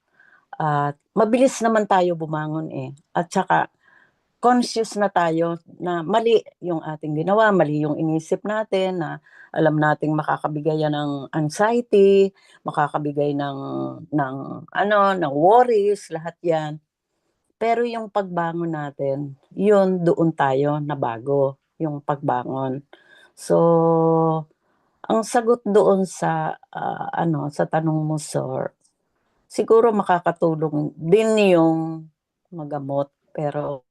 At mabilis naman tayo bumangon eh. At saka conscious na tayo na mali yung ating ginawa, mali yung inisip natin na alam nating makakabigay yan ng anxiety, makakabigay ng worries, lahat yan. Pero yung pagbangon natin, yun doon tayo na bago, yung pagbangon. So, ang sagot doon sa tanong mo, sir, siguro makakatulong din yung magamot, pero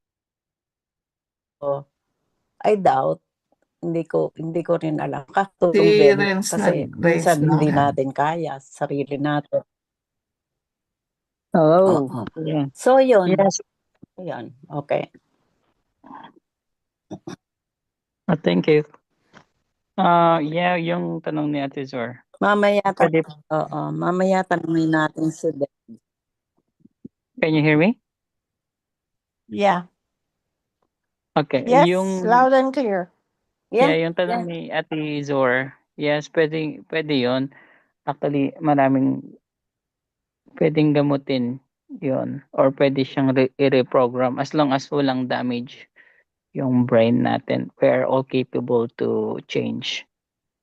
I doubt, hindi ko rin alam. Si Kakatulong din Renz kasi nag-raise minsan ng hindi hand. natin kaya sarili natin. Hello. Oo. Yeah. So yun, Yes. yun. Okay. Thank you. Yeah, yung tanong ni Ate Zor. Mamaya Pwede, mamaya tanungin natin si Deb. can you hear me? Yeah. Okay. Yes, Yung, loud and clear. yeah, Yan, yung tanong ni Ate Zor. Yes, pwede yun. Actually, pwedeng gamutin yun. Or pwede siyang i-reprogram as long as walang damage yung brain natin. We are all capable to change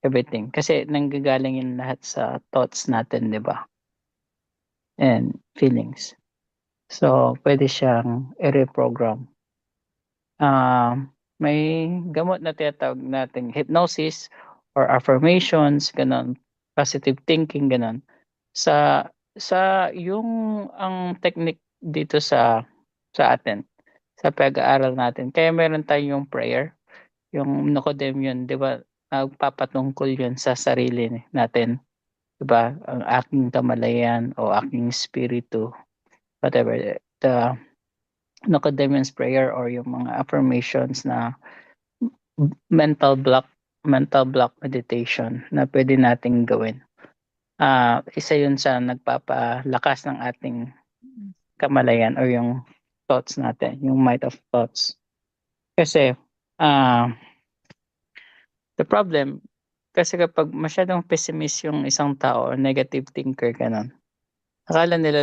everything. Kasi nanggagaling yun lahat sa thoughts natin, di ba? And feelings. So, pwede siyang i-reprogram. May gamot na tinatawag natin hypnosis or affirmations, ganun. Positive thinking, ganun. Sa yung ang technique dito sa atin, sa pag-aaral natin. Kaya meron tayong prayer, yung Nicodemian, 'di ba? Nagpapatungkol 'yun sa sarili natin, 'di ba? Ang aking kamalayan o aking spiritu, whatever. The Nicodemian's prayer or yung mga affirmations na mental block meditation na pwede nating gawin. Isa yun sa nagpapalakas ng ating kamalayan or yung thoughts natin, yung might of thoughts. Kasi the problem kasi kapag masyadong pessimist yung isang tao or negative thinker gano'n, akala nila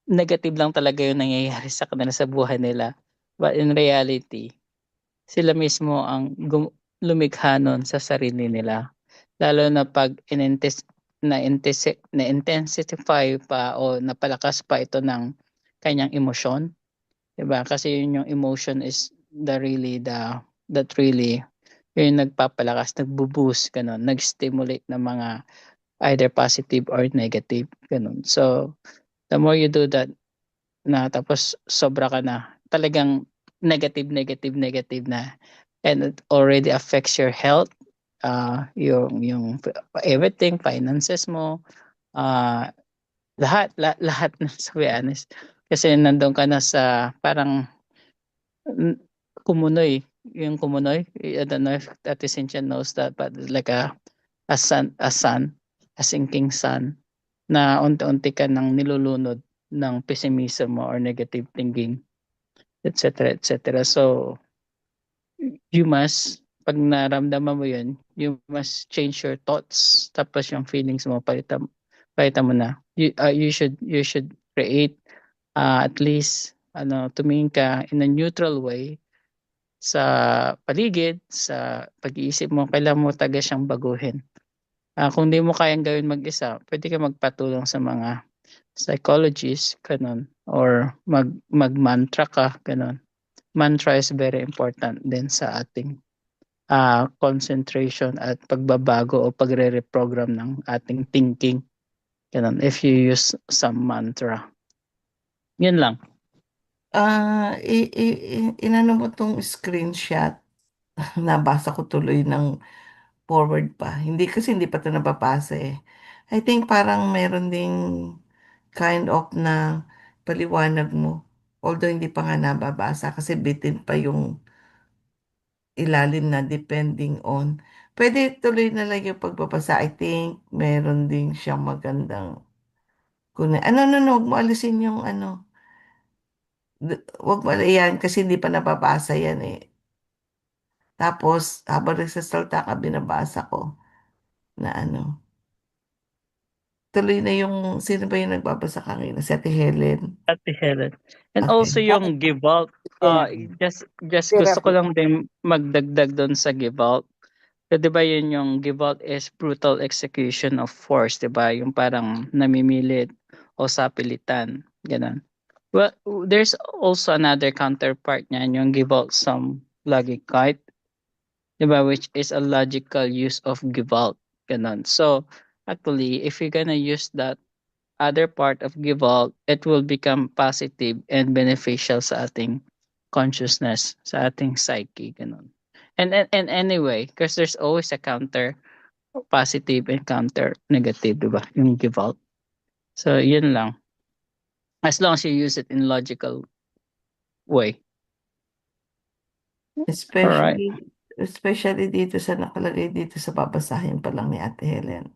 negative lang talaga yung nangyayari sa kanila sa buhay nila. But in reality, sila mismo ang lumikha nun sa sarili nila. Lalo na pag na-intensify pa o napalakas pa ito ng kanyang emosyon, 'di ba? Kasi yun yung emotion is that really yung nagpapalakas, nagbo-boost gano'n, nag-stimulate ng mga either positive or negative, gano'n. So, the more you do that na tapos sobra ka na, talagang negative, negative, negative na and it already affects your health, yung everything, finances mo, ah, lahat na to be honest. Kasi nandun ka na sa parang mm, kumunoy, yung kumunoy, I don't know if Ate Cynthia knows that, but like a sinking sun na unti-unti ka nang nilulunod ng pessimism mo or negative thinking, et cetera, et cetera. So, you must, pag naramdaman mo yun, you must change your thoughts. Tapos yung feelings mo, palitan mo na. You should create at least tumingin ka in a neutral way sa paligid, sa pag-iisip mo, kailangan mo talaga siyang baguhin. Kung di mo kayang gawin mag-isa, pwede ka magpatulong sa mga psychologist, ganun, or mag-mantra ka, ganun. Mantra is very important din sa ating concentration at pagbabago o pagre-reprogram ng ating thinking. Ganun, if you use some mantra. Yun lang. Inano mo tong screenshot, nabasa ko tuloy ng forward pa. Hindi pa 'to nababasa eh. I think parang meron ding kind of na paliwanag mo. Although hindi pa nga nababasa kasi bitin pa yung ilalim na depending on. Pwede tuloy na lang yung pagbabasa. I think meron din siyang magandang no, wag mo alisin yung ano. Wag mo yan kasi hindi pa nababasa yan eh. Tapos, habang nagsasalta ka, binabasa ko na ano. Tuloy na yung, sino ba yung nagbabasa kanina? Si Ate Helen. Ate Helen. And Okay. also yung give out, just gusto ko lang din magdagdag doon sa give out. So, 'di ba yun yung give out is brutal execution of force, 'di ba? Yung parang namimilit o sapilitan, ganun. Well, there's also another counterpart niyan, yung give out some lagi kahit, 'di ba, which is a logical use of give out, ganun. So, actually, if you're gonna use that other part of give out, it will become positive and beneficial sa ating consciousness, sa ating psyche, ganun. And anyway, because there's always a counter positive and counter negative, di ba? Yung give out. So, yun lang. As long as you use it in logical way. Alright. Especially dito sa nakalagay dito sa babasahin pa lang ni Ate Helen.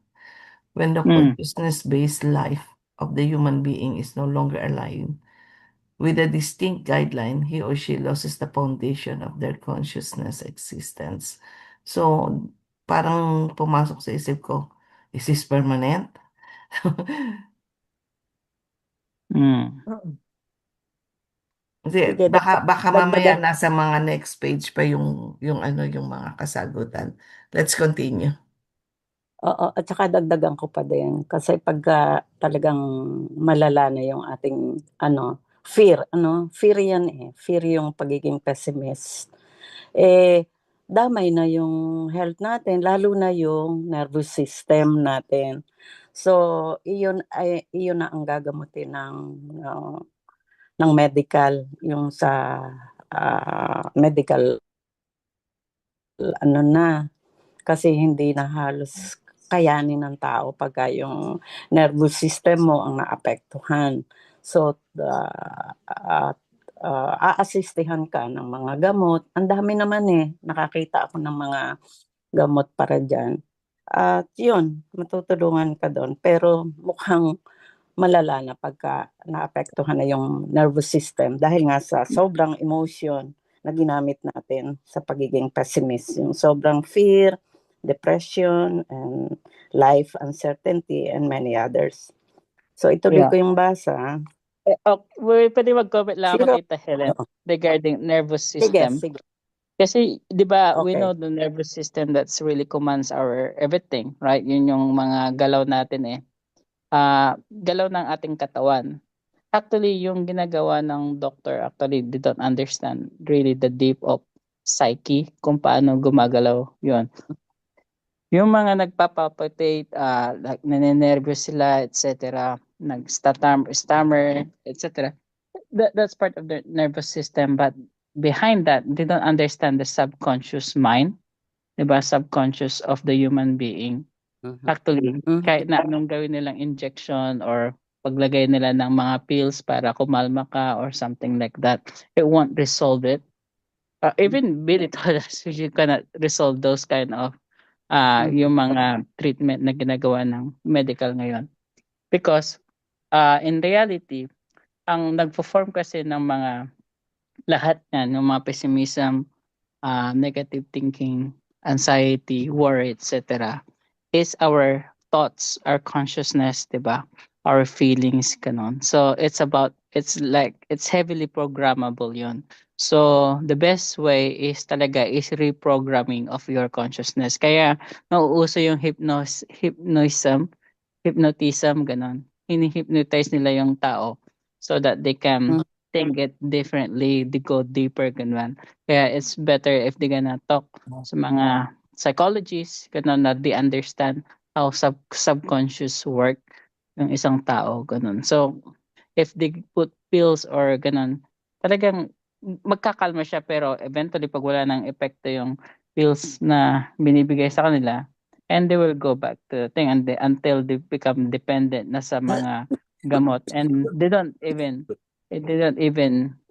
When the Mm. consciousness-based life of the human being is no longer aligned with a distinct guideline, he or she loses the foundation of their consciousness existence. So, parang pumasok sa isip ko, is this permanent? Mm. Kasi Sige, baka mamaya dagdagan. nasa mga next page pa yung ano yung mga kasagutan. Let's continue. Oo, at saka dagdagan ko pa din kasi pagka talagang malala na yung ating fear yan eh, fear yung pagiging pessimist. Damay na yung health natin, lalo na yung nervous system natin. So, iyon na ang gagamutin ng medical, yung sa medical na, kasi hindi na halos kayanin ng tao pagka yung nervous system mo ang naapektuhan. So, aasistihan ka ng mga gamot. Ang dami naman nakakita ako ng mga gamot para dyan. At yun, matutulungan ka doon. Pero mukhang malala na pagka naapektuhan na yung nervous system dahil nga sa sobrang emotion na ginamit natin sa pagiging pessimist. Yung sobrang fear, depression, and life uncertainty, and many others. So, ituloy Yeah. ko yung basa. Pwede mag-comment lang ako, Sige. Tita Helen, regarding nervous Sige, system. sige. Kasi, di ba, we Okay. know the nervous system that's really commands our everything, right? Yun yung mga galaw natin eh. Galaw ng ating katawan. Actually, yung ginagawa ng doctor, actually, they don't understand really the deep of psyche, kung paano gumagalaw yun. Yung mga nagpapapalpitate, like naninervous sila, etc., stammer, etc. That's part of the nervous system, but behind that, they don't understand the subconscious mind, diba? Subconscious of the human being. Actually, kahit na anong gawin nilang injection or paglagay nila ng mga pills para kumalma ka or something like that, it won't resolve it. Even Billy told us you cannot resolve those kind of yung mga treatment na ginagawa ng medical ngayon. Because in reality, ang nagpo-form kasi ng mga lahat yan, ng mga pessimism, negative thinking, anxiety, worry, etc., is our thoughts, our consciousness, diba? Our feelings, kanon. So, it's heavily programmable yon. So, the best way is talaga is reprogramming of your consciousness. Kaya, nauuso yung hypnotism, ganon. Hini-hypnotize nila yung tao so that they can think it differently, they go deeper, ganon. Kaya it's better if they gonna talk sa mga psychologists, ganon, na they understand how subconscious work ng isang tao, ganon. So, if they put pills or ganon, talagang magkakalma siya pero eventually pag wala nang epekto yung pills na binibigay sa kanila, and they will go back to the thing until they become dependent na sa mga gamot, and they don't even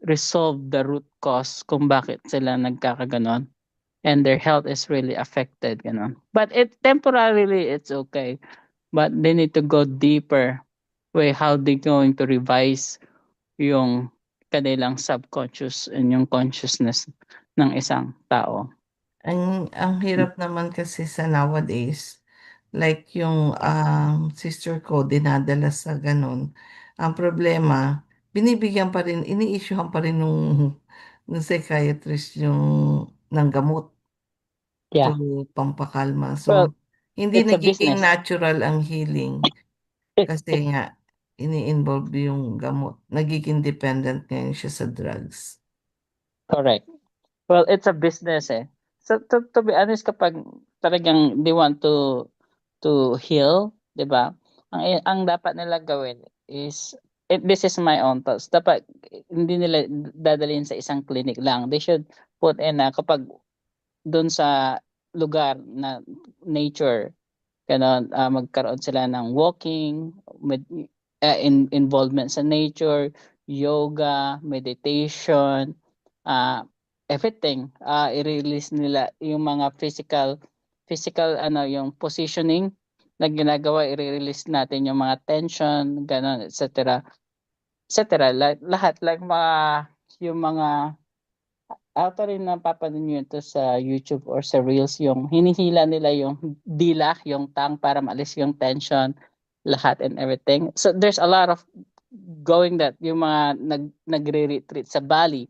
resolve the root cause kung bakit sila nagkakaganon, and their health is really affected, ganon. But it temporarily it's okay, but they need to go deeper way how they going to revise yung kanilang subconscious and yung consciousness ng isang tao. Ang hirap naman kasi sa nowadays, like yung sister ko dinadala sa ganun. Ang problema, binibigyan pa rin, ini-issuehan pa rin nung psychiatrist yung ng gamot Yeah. to pampakalma. Well, So, hindi it's a nagiging business. natural ang healing kasi nga ini-involve yung gamot. Nagiging dependent ngayon siya sa drugs. Correct. Well, it's a business eh. So to be honest, kapag talagang they want to heal, 'di ba? Ang dapat nila gawin is this is my own thoughts. Dapat hindi nila dadalhin sa isang clinic lang. They should put in kapag doon sa lugar na nature, ganon, magkaroon sila ng walking, with involvement sa nature, yoga, meditation, uh, everything. I-release nila yung mga physical yung positioning na ginagawa, i-release natin yung mga tension, ganon, etc. etc. Lahat like yung mga actually napapanood nyo ito sa YouTube or sa Reels, yung hinihila nila yung dila, yung tongue para maalis yung tension, lahat and everything. So there's a lot of going that yung mga nagre-retreat sa Bali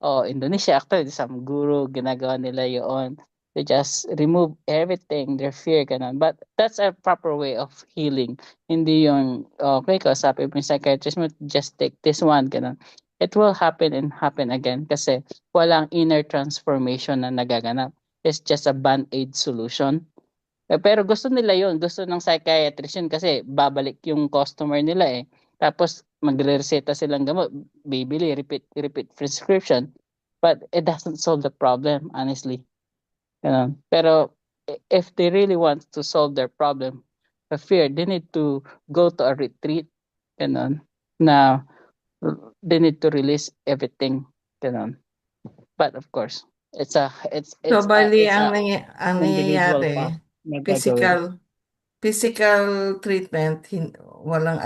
o Indonesia, actually some guru ginagawa nila yun. They just remove everything, their fear, ganun. But that's a proper way of healing. Hindi yung, okay, kausapin mo yung psychiatrist mo, just take this one, ganun. It will happen and happen again kasi walang inner transformation na nagaganap. It's just a band-aid solution. Pero gusto nila yun. Gusto ng psychiatrist yun kasi babalik yung customer nila eh. Tapos magre-reseta silang gamot. Bibili, repeat prescription. But it doesn't solve the problem, honestly. Pero if they really want to solve their problem, the fear, they need to go to a retreat. Na they need to release everything. But of course, So, bali, it's a ang individual nangyayari, path na gagawin. physical treatment, walang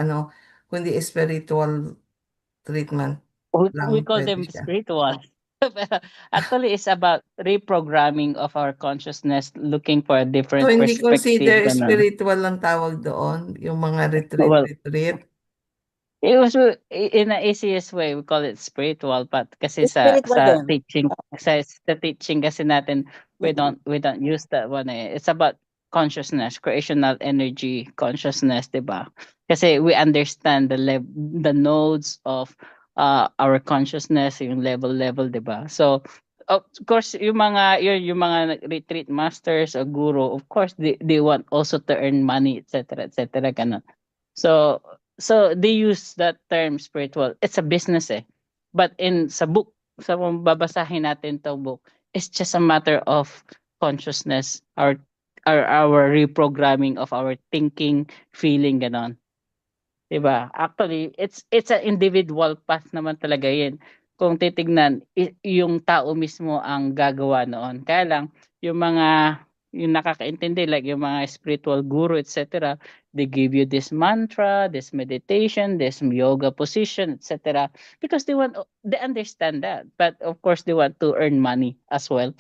kundi spiritual treatment We lang call pwede them siya. spiritual. Pero actually, it's about reprogramming of our consciousness, looking for a So, different hindi perspective, consider ganun. spiritual ang tawag doon, yung mga Well, retreat. it was in the easiest way, we call it spiritual, but kasi Spiritual din. sa teaching kasi natin, we don't use that one eh. It's about consciousness, creational energy, consciousness, 'di ba? Kasi we understand the nodes of our consciousness, yung level, 'di ba? So of course, yung mga retreat masters or guru, of course, they want also to earn money, etc., etc., ganun. So they use that term spiritual. It's a business eh. But sa book, sa kung babasahin natin to book, it's just a matter of consciousness, our reprogramming of our thinking, feeling, ganon. 'Di ba? Actually, it's an individual path naman talaga 'yan. Kung titignan, yung tao mismo ang gagawa noon. Kaya lang yung nakakaintindi like yung mga spiritual guru, etc., they give you this mantra, this meditation, this yoga position, etc., because they understand that. But of course, they want to earn money as well.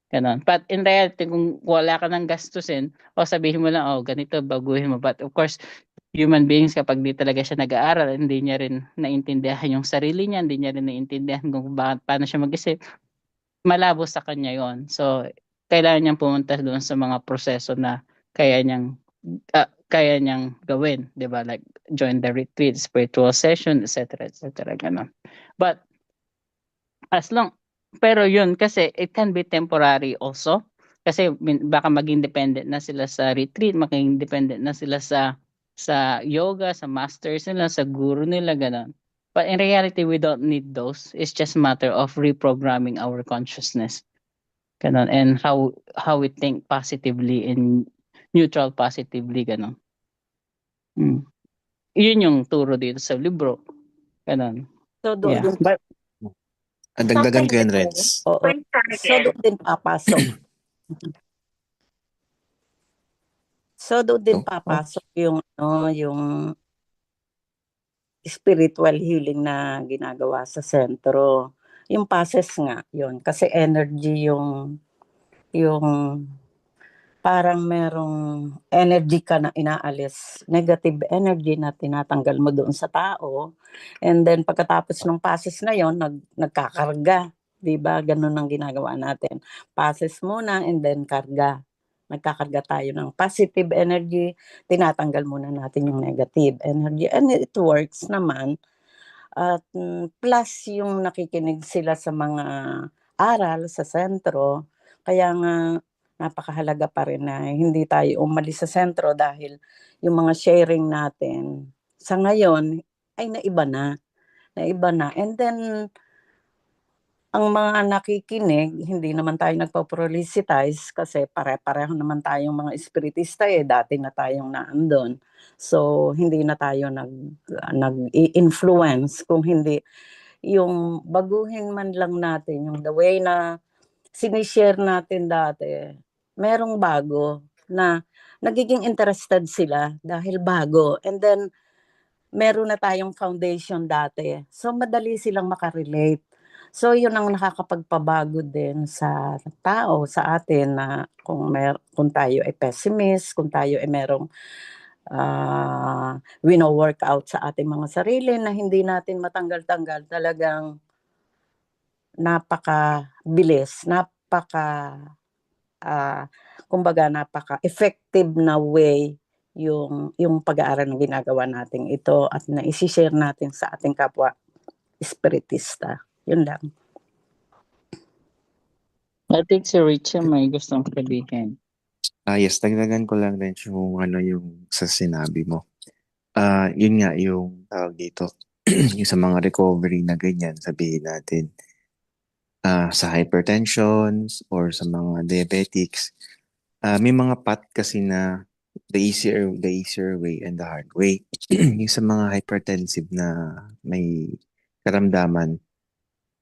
Ganon. But in reality, kung wala ka ng gastusin, o sabihin mo lang, oh, ganito, baguhin mo. But of course, human beings, kapag di talaga siya nag-aaral, hindi niya rin naintindihan yung sarili niya, hindi niya rin naintindihan kung paano siya mag-isip, malabo sa kanya yon. So, kailangan niyang pumunta doon sa mga proseso na kaya niyang gawin, 'di ba? Like join the retreat, spiritual session, etc., etc., ganun. But as long pero yun kasi it can be temporary also. Kasi baka maging dependent na sila sa retreat, maging dependent na sila sa yoga, sa masters nila, sa guru nila, ganun. But in reality, we don't need those. It's just a matter of reprogramming our consciousness. Ganun. And how we think positively and neutral positively, ganun. Yun yung turo dito sa libro. Ganun. So doon Yeah. din, But Dagdagan ko yan, Reds. oo. So doon din papasok. So doon din papasok yung spiritual healing na ginagawa sa sentro. Yung passes nga, yun. Kasi energy yung parang merong energy ka na inaalis, negative energy na tinatanggal mo doon sa tao. And then pagkatapos ng passes na yon, nagkakarga. 'Di ba? Ganun ang ginagawa natin. Passes muna and then karga. Nagkakarga tayo ng positive energy, tinatanggal muna natin yung negative energy. And it works naman. At plus yung nakikinig sila sa mga aral sa sentro, kaya nga napakahalaga pa rin na hindi tayo umalis sa sentro dahil yung mga sharing natin sa ngayon ay naiba na. And then ang mga nakikinig, hindi naman tayo nagpo-publicize kasi pare-pareho naman tayong mga espiritista dati na tayong naandun. So hindi na tayo nag-i-influence kung hindi yung baguhin man lang natin yung the way na sinishare natin dati, merong bago na nagiging interested sila dahil bago. And then meron na tayong foundation dati. So madali silang makarelate. So yun ang nakakapagpabago din sa tao, sa atin na kung tayo ay pessimist, kung tayo ay merong wino-workout sa ating mga sarili na hindi natin matanggal-tanggal, talagang napaka-bilis, kumbaga napaka-effective na way yung pag-aaral na ginagawa natin ito at na-share natin sa ating kapwa espiritista. Yun lang. I think si Richie may gustong sabihin. Yes, dagdagan ko lang rin yung sa sinabi mo. Yun nga yung tawag dito, yung sa mga recovery na ganyan, sabihin natin, sa hypertension or sa mga diabetics, may mga path kasi na the easier way and the hard way. Yung sa mga hypertensive na may karamdaman,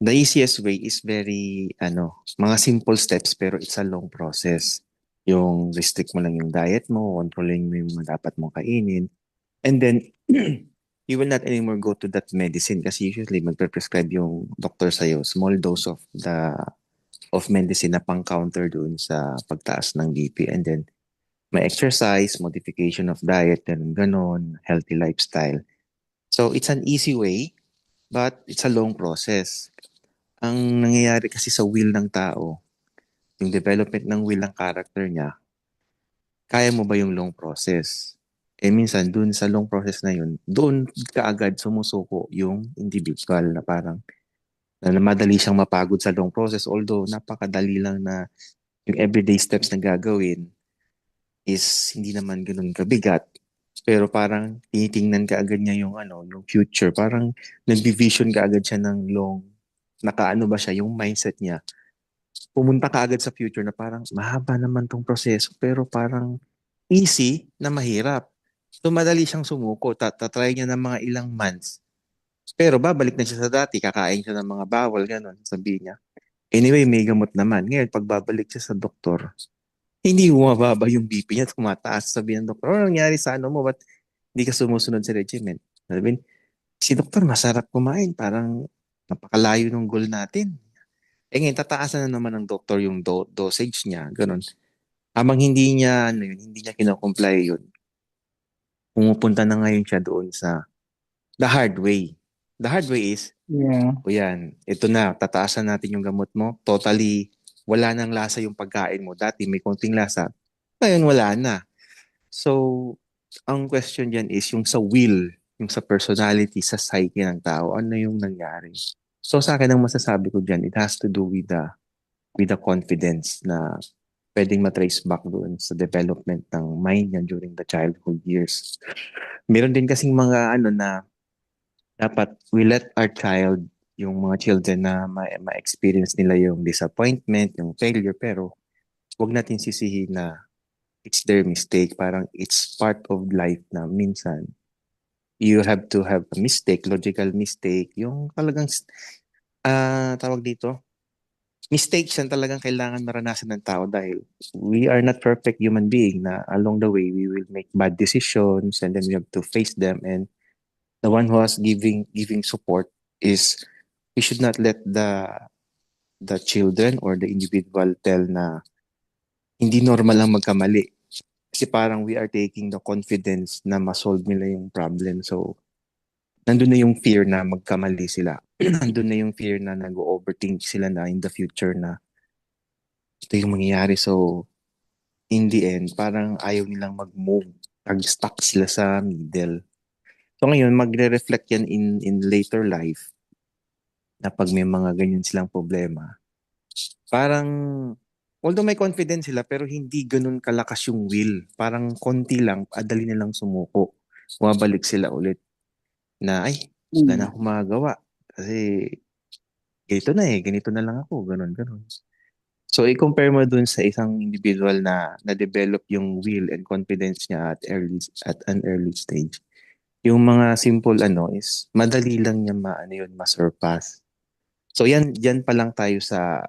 the easiest way is mga simple steps pero it's a long process. Yung restrict mo lang yung diet mo, controlling mo yung mga dapat mong kainin. And then, you will not anymore go to that medicine kasi usually magpe-prescribe yung doctor sa'yo, small dose of medicine na pang-counter doon sa pagtaas ng BP. And then, may exercise, modification of diet, and ganon, healthy lifestyle. So, it's an easy way, but it's a long process. Ang nangyayari kasi sa will ng tao, yung development ng will ng character niya, kaya mo ba yung long process? Minsan, dun sa long process na yun, doon kaagad sumusuko yung individual na parang na madali siyang mapagod sa long process. Although, napakadali lang na yung everyday steps na gagawin is hindi naman ganun kabigat. Pero parang tinitingnan ka agad niya yung yung future. Parang nag-vision ka agad siya ng long, nakaano ba siya, yung mindset niya. Pumunta ka agad sa future na parang mahaba naman tong proseso pero parang easy na mahirap. So madali siyang sumuko. Tatry niya ng mga ilang months. Pero babalik na siya sa dati. Kakain siya ng mga bawal, gano'n. Sabihin niya. Anyway, may gamot naman. Ngayon, pag babalik siya sa doktor, hindi bumababa yung BP niya, tumataas. Sabihin ng doktor, ano nangyari sa ano mo? Ba't hindi ka sumusunod sa regimen? Sabihin, si doktor masarap kumain. Parang napakalayo ng goal natin. Ngayon, tataasan na naman ng doktor yung dosage niya. Ganon. Habang hindi niya, hindi niya kinocomply yun, pumupunta na ngayon siya doon sa the hard way. The hard way is, Yeah. o yan, ito na, tataasan natin yung gamot mo. Totally, wala nang lasa yung pagkain mo. Dati may konting lasa. Ngayon, wala na. So, ang question dyan is yung sa will, yung sa personality, sa psyche ng tao, ano yung nangyari? So, sa akin, ang masasabi ko dyan, it has to do with the confidence na pwedeng matrace back doon sa development ng mind niya during the childhood years. Meron din kasing mga na dapat we let our child, yung mga children na ma-experience nila yung disappointment, yung failure, pero wag natin sisihin na it's their mistake. Parang it's part of life na minsan you have to have a mistake, logical mistake, yung talagang tawag dito, mistakes yan talagang kailangan maranasan ng tao dahil we are not perfect human being na along the way we will make bad decisions and then we have to face them, and the one who was giving support is we should not let the children or the individual tell na hindi normal lang magkamali. Kasi parang we are taking the confidence na ma-solve nila yung problem. So, nandun na yung fear na magkamali sila. Nandun na yung fear na nag-overthink sila na in the future na ito yung mangyayari. So, in the end, parang ayaw nilang mag-move. Nag-stuck sila sa middle. So ngayon, magre-reflect yan in later life na pag may mga ganyan silang problema. Parang, although may confidence sila, pero hindi ganun kalakas yung will. Parang konti lang, adali nilang sumuko. Bumabalik sila ulit na, ay, wala na akong magagawa. Kasi, ganito na lang ako, ganun. So, i-compare mo dun sa isang individual na na-develop yung will and confidence niya at an early stage. Yung mga simple is madali lang niya ma-surpass. So yan pa lang tayo sa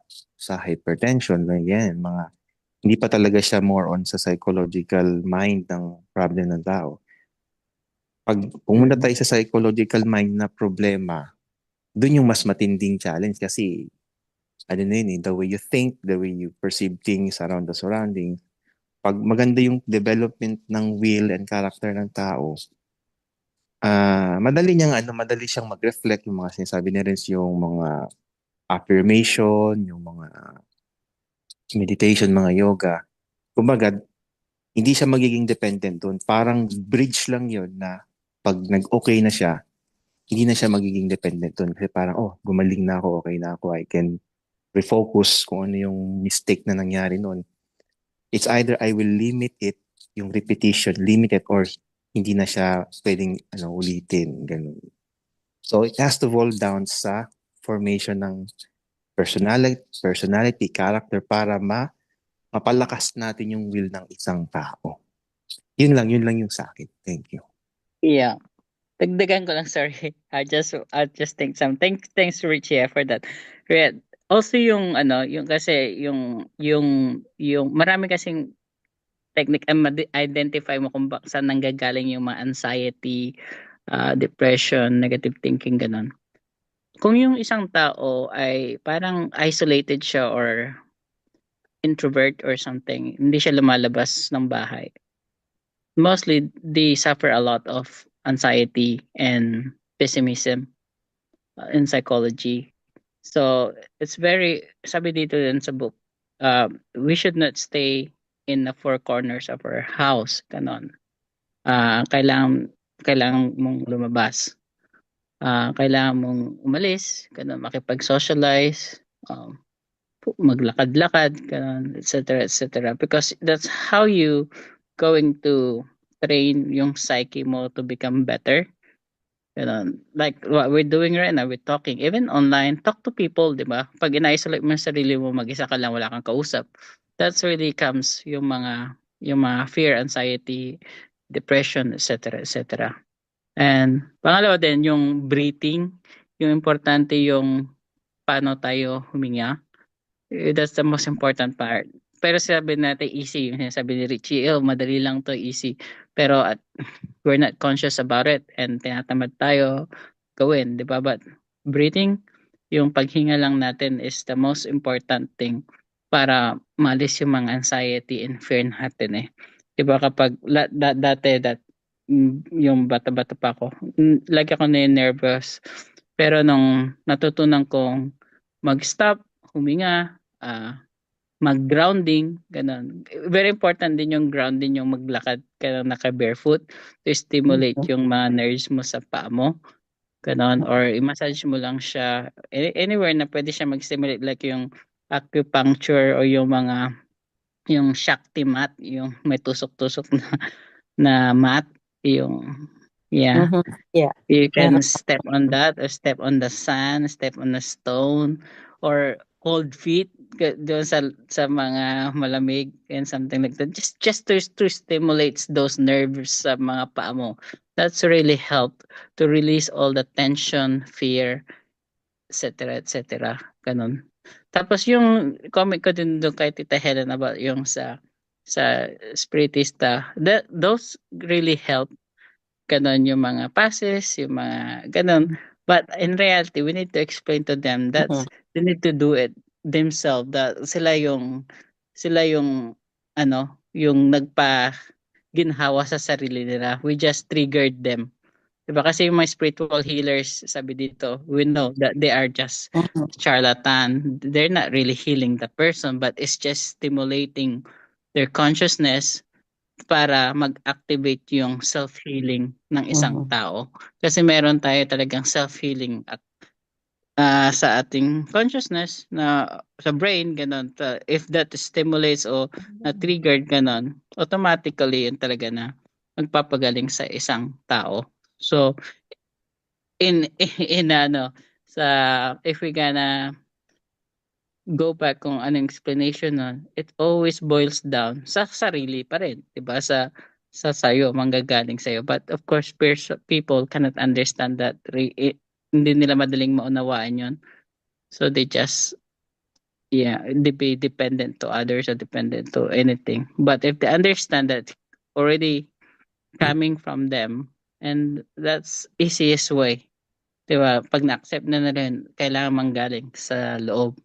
hypertension. Yan, hindi pa talaga siya more on sa psychological mind ng problem ng tao. Pag pumunta tayo sa psychological mind na problema, dun yung mas matinding challenge kasi the way you think, the way you perceive things around the surroundings. Pag maganda yung development ng will and character ng tao, madali siyang mag-reflect yung mga sinasabi ni Renz, yung mga affirmation, yung mga meditation, mga yoga. Kumbaga, hindi siya magiging dependent doon. Parang bridge lang yun na pag nag-okay na siya, hindi na siya magiging dependent doon. Kasi parang, gumaling na ako, okay na ako, I can refocus kung ano yung mistake na nangyari noon. It's either I will limit it, yung repetition, limit it, or hindi na siya pwedeng ulitin. Ganun. So it has to boil down sa formation ng personality, character para mapalakas natin yung will ng isang tao. Yun lang yung sa akin. Thank you. Yeah. Dagdagan ko lang, sorry. I just think some thanks Richie for that. Also yung yung kasi yung marami kasing technique, identify mo kung saan nanggagaling yung mga anxiety depression, negative thinking, ganun. Kung yung isang tao ay parang isolated siya or introvert or something, hindi siya lumalabas ng bahay, mostly they suffer a lot of anxiety and pessimism in psychology. So it's very, sabi dito din sa book, we should not stay in the four corners of our house, ganon. Kailangan mong lumabas. Kailangan mong umalis, ganon, makipag-socialize, maglakad-lakad, ganon, etc., etc. Because that's how you going to train yung psyche mo to become better. Like what we're doing right now, we're talking. Even online, talk to people, di ba? Pag ina-isolate mo yung sarili mo, mag-isa ka lang, wala kang kausap. That's really comes yung mga fear, anxiety, depression, etc., etc. And pangalawa din, yung breathing. Yung importante yung paano tayo huminga. That's the most important part. Pero sabi natin easy, yung sinasabi ni Richie, madali lang to, easy. Pero we're not conscious about it and tinatamad tayo gawin, di ba? But breathing, yung paghinga lang natin is the most important thing para malis yung mga anxiety and fear natin eh. Di ba kapag dati yung bata-bata pa ako, lagi ako na nervous. Pero nung natutunan kong mag-stop, huminga, mag-grounding, ganun. Very important din yung grounding, yung maglakad ka na naka-barefoot to stimulate yung mga nerves mo sa paa mo. Ganun. Or i-massage mo lang siya anywhere na pwede siya mag-stimulate, like yung acupuncture o yung Shakti mat, yung may tusok-tusok na mat, yung yeah. Yeah. You can Meron. step on that or step on the sand, step on the stone, or cold feet doon sa mga malamig and something like that. Just to stimulate those nerves sa mga paa mo. That's really help to release all the tension, fear, etc., etc. Ganun. Tapos yung comment ko din doon kay Tita Helen about yung sa spiritista, those really help. Ganon yung mga passes, yung mga ganon. But in reality, we need to explain to them that they need to do it themselves. That sila yung yung ginhawa sa sarili nila. We just triggered them. Diba? Kasi yung mga spiritual healers, sabi dito, we know that they are just charlatan. They're not really healing the person, but it's just stimulating their consciousness para mag-activate yung self-healing ng isang tao. Kasi meron tayo talagang self-healing at sa ating consciousness na sa brain, ganun. If that stimulates o na-triggered, ganun, automatically yun talaga na magpapagaling sa isang tao. So, in sa if we gonna go back kung anong explanation nun, it always boils down sa sarili pa rin, 'di ba? Sa sayo, manggagaling sayo. But of course, people cannot understand that. Hindi nila madaling maunawaan yon. So they just, they be dependent to others or dependent to anything. But if they understand that already coming from them, and that's easiest way. 'Di ba? Pag na-accept na rin, kailangan manggaling sa loob,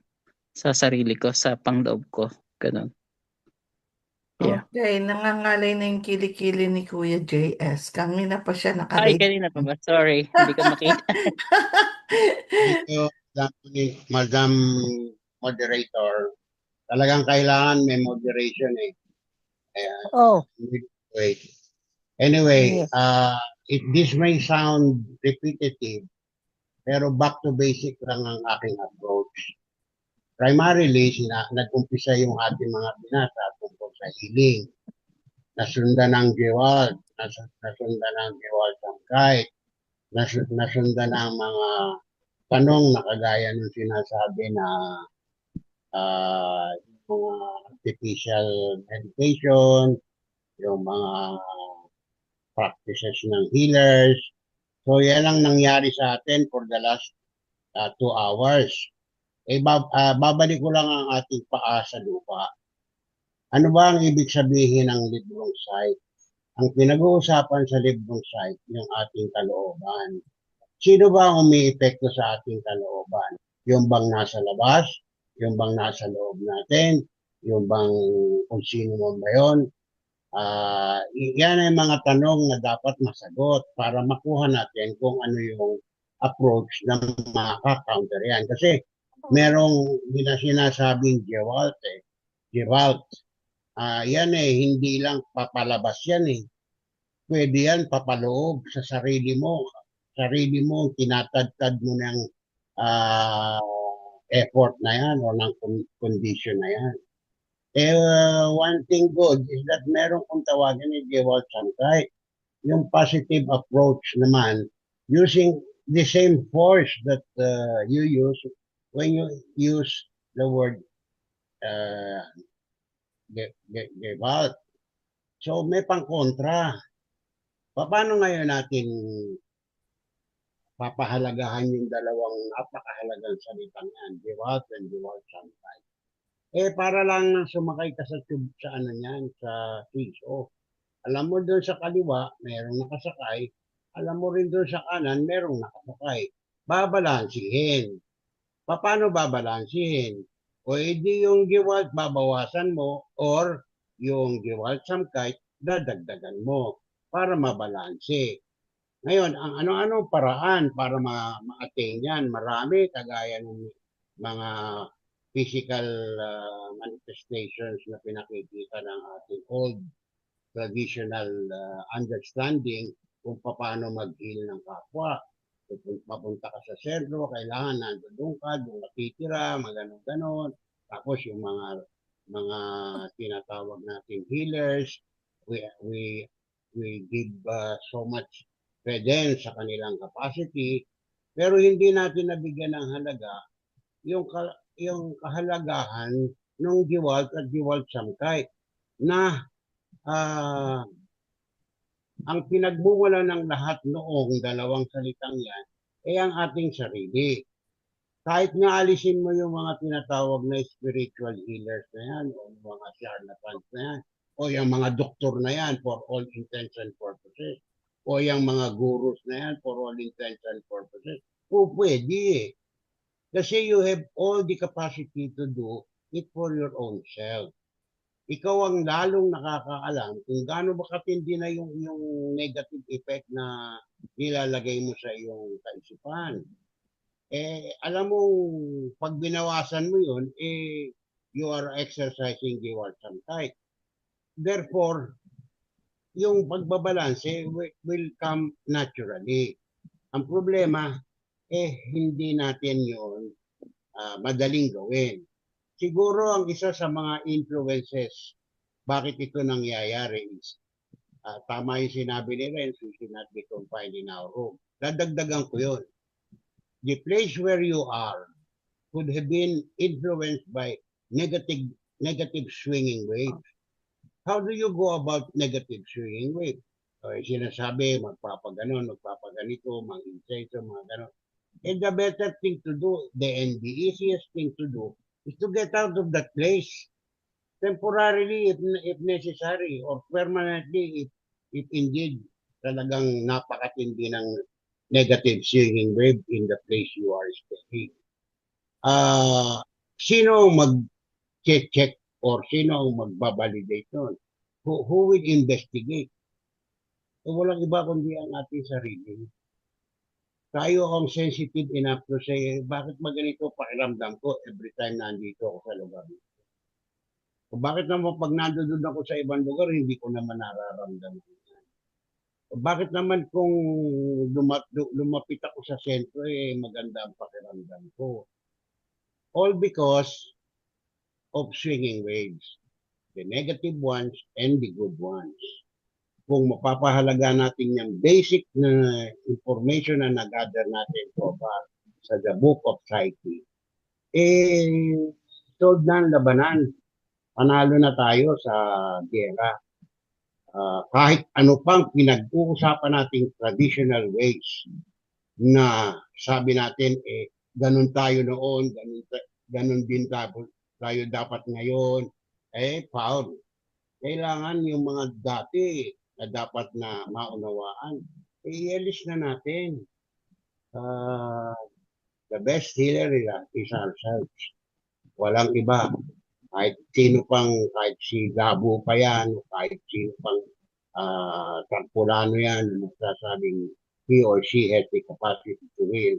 sa sarili ko, sa pangloob ko. Ganun. Yeah. Okay, nangangalay na yung kilikili ni Kuya JS. Kanina pa siya Ay, nakaready. kanina pa ba? Sorry, hindi ko makita. Thank you, Madam Moderator. Talagang kailangan may moderation eh. Oh, Wait. Anyway, yes. this may sound repetitive, pero back to basic lang ang aking approach. Primarily, nag-umpisa yung ating mga binasa tungkol sa healing. Nasundan ng Gewalt, nasundan ng Gewalt Sangkay, nasundan ng mga tanong na kagaya ng sinasabi na mga artificial medication, yung mga practices ng healers. So yan ang nangyari sa atin for the last 2 hours. Babalik ko lang ang ating paa sa lupa. Ano ba ang ibig sabihin ng librong sight? Ang pinag-uusapan sa librong site, yung ating kalooban. Sino ba ang umiepekto sa ating kalooban? Yung bang nasa labas? Yung bang nasa loob natin? Yung bang kung sino man ba yun? Yan ay mga tanong na dapat masagot para makuha natin kung ano yung approach na makaka-counter yan. Kasi merong sinasabing Gewalt eh. Gewalt. Yan eh, hindi lang papalabas yan eh. Pwede yan papaloob sa sarili mo. Sarili mo, tinatadtad mo ng effort na yan o ng condition na yan. One thing good is that meron kong tawagin ni Gewalt Sankay. Yung positive approach naman, using the same force that you use when you use the word Gewalt. So may pangkontra. Paano ngayon natin papahalagahan yung dalawang napakahalagang salitang yan, Gewalt and Gewalt Sankay? Para lang sumakay ka sa tube sa ano niyan, sa piso. Alam mo doon sa kaliwa, merong nakasakay. Alam mo rin doon sa kanan, merong nakasakay. Babalansihin. Paano babalansihin? O edi yung Gewalt babawasan mo or yung Gewalt Sankay dadagdagan mo para mabalanse. Ngayon, ang ano-ano paraan para ma-attain yan, marami kagaya ng mga physical manifestations na pinakikita ng ating old traditional understanding kung paano mag-heal ng kapwa. Kung papunta ka sa sentro, kailangan nandun ka, doon ka titira, maganon-ganon. Tapos yung mga tinatawag natin healers, we give so much credence sa kanilang capacity, pero hindi natin nabigyan ng halaga yung kahalagahan ng Gewalt at Gewalt Sankay na ang pinagmumula ng lahat noong dalawang salitang yan ay ang ating sarili. Kahit nga alisin mo yung mga tinatawag na spiritual healers na yan o yung mga charlatans na yan o yung mga doktor na yan for all intents and purposes o yung mga gurus na yan for all intents and purposes. Pwede eh. Kasi you have all the capacity to do it for your own self. Ikaw ang lalong nakakaalam kung gaano ba katindi na yung negative effect na nilalagay mo sa iyong kaisipan. Alam mo, pag binawasan mo yun, you are exercising Gewalt Sankay. Therefore, yung pagbabalanse will come naturally. Ang problema, hindi natin yun madaling gawin. Siguro ang isa sa mga influences bakit ito nangyayari is tama yung sinabi ni Renz, we should not be confined in our room. Dadagdagan ko yun. The place where you are could have been influenced by negative swinging waves. How do you go about negative swinging waves? Sinasabi, magpapaganito, mag-insenso, mga ganon. And the better thing to do, and the easiest thing to do, is to get out of that place temporarily if necessary or permanently if indeed talagang napakatindi ng negative swinging wave in the place you are staying. Sino mag-check or sino magbabalidate nun? Who will investigate? Walang iba kundi ang ating sarili. Tayo ang sensitive enough to say, bakit maganito pakiramdam ko every time nandito ako sa lugar nito? O bakit naman pag nandoon ako sa ibang lugar, hindi ko naman nararamdaman? O bakit naman kung lumapit ako sa sentro, maganda ang pakiramdam ko? All because of swinging waves. The negative ones and the good ones. Kung mapapahalaga natin yung basic na information na nag-gather natin so far sa The Book of Psyche, sold na ang labanan. Panalo na tayo sa gera. Kahit ano pang pinag-uusapan nating traditional ways na sabi natin, ganun tayo noon, ganun din tayo dapat ngayon, foul. Kailangan yung mga dati, na dapat na maunawaan, i-alis na natin. The best healer is ourselves. Walang iba. Kahit si Gabo pa yan, kahit sino pang Tarpulano yan, nagsasabing he or she has the capacity to heal.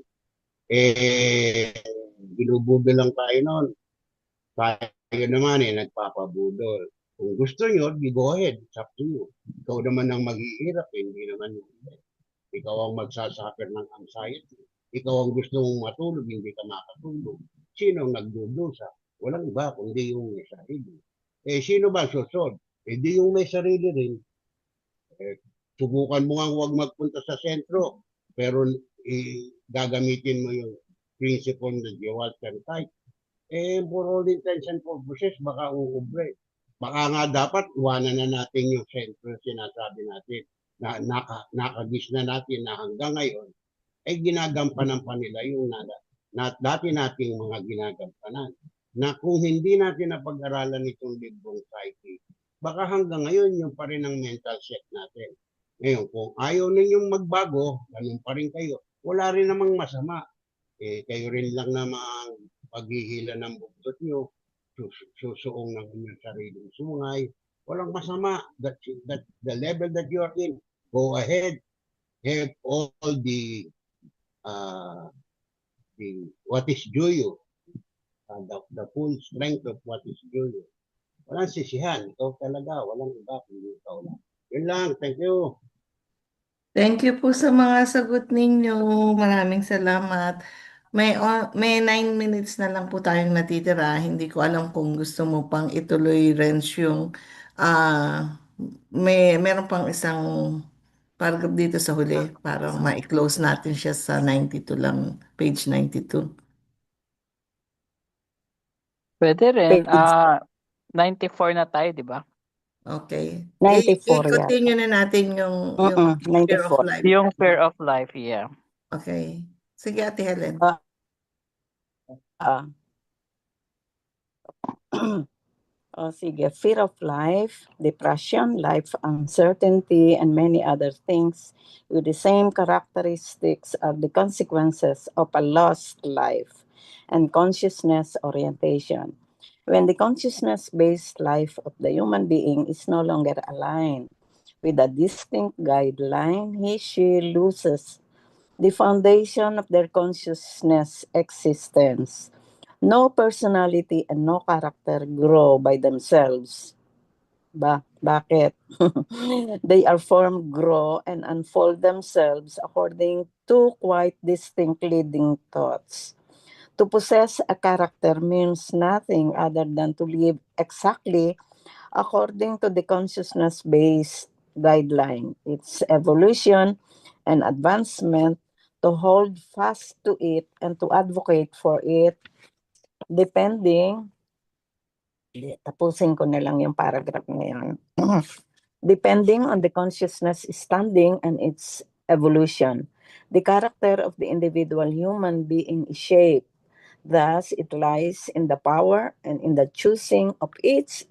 Binubudol lang tayo noon. Tayo naman nagpapabudol. Kung gusto nyo, go ahead. It's up to you. Ikaw naman ang maghihirap, hindi naman yung ikaw ang magsasuffer ng anxiety. Ikaw ang gusto mong matulog, hindi ka makatulog. Sino ang nagdudusa? Walang iba, kundi yung may sarili. Sino ba susod? Di yung may sarili rin. Subukan mo nga huwag magpunta sa sentro, pero gagamitin mo yung principle na dual type. For all intents and purposes, baka uubre. Baka nga dapat iwanan na natin yung sentro na sinasabi natin na nakagis na natin na hanggang ngayon ay ginagampanan pa nila yung dati nating mga ginagampanan na kung hindi natin napag-aralan itong librong psyche, baka hanggang ngayon yung pa rin ang mental set natin. Ngayon, kung ayaw ninyong magbago, ganun pa rin kayo, wala rin namang masama. Kayo rin lang namang paghihila ng buktot nyo, susuong ng inyong sariling sungay, walang masama. That's the level that you are in. Go ahead, have all the what is due you, the full strength of what is due you. Walang sisihan, ikaw talaga, walang iba kundi ikaw lang. Yun lang, thank you. Thank you po sa mga sagot ninyo. Maraming salamat. May 9 minutes na lang po tayong natitira. Hindi ko alam kung gusto mo pang ituloy, Renz, yung meron pang isang paragraph dito sa huli para ma-close natin siya sa 92 lang, page 92. Pwede rin. Page 94 na tayo, di ba? Okay. 94 I-continue na natin yung fear of 94. life. Yung fear of life, yeah. Okay. Sige, Ate Helen. Sige, fear of life, depression, life uncertainty, and many other things with the same characteristics are the consequences of a lost life and consciousness orientation. When the consciousness-based life of the human being is no longer aligned with a distinct guideline, she loses the foundation of their consciousness existence. No personality and no character grow by themselves. Bakit? They are formed, grow, and unfold themselves according to quite distinct leading thoughts. To possess a character means nothing other than to live exactly according to the consciousness-based guideline. Its evolution and advancement to hold fast to it and to advocate for it tapusin ko na lang yung paragraph na yan. Depending on the consciousness standing and its evolution, the character of the individual human being is shaped. Thus, it lies in the power and in the choosing of each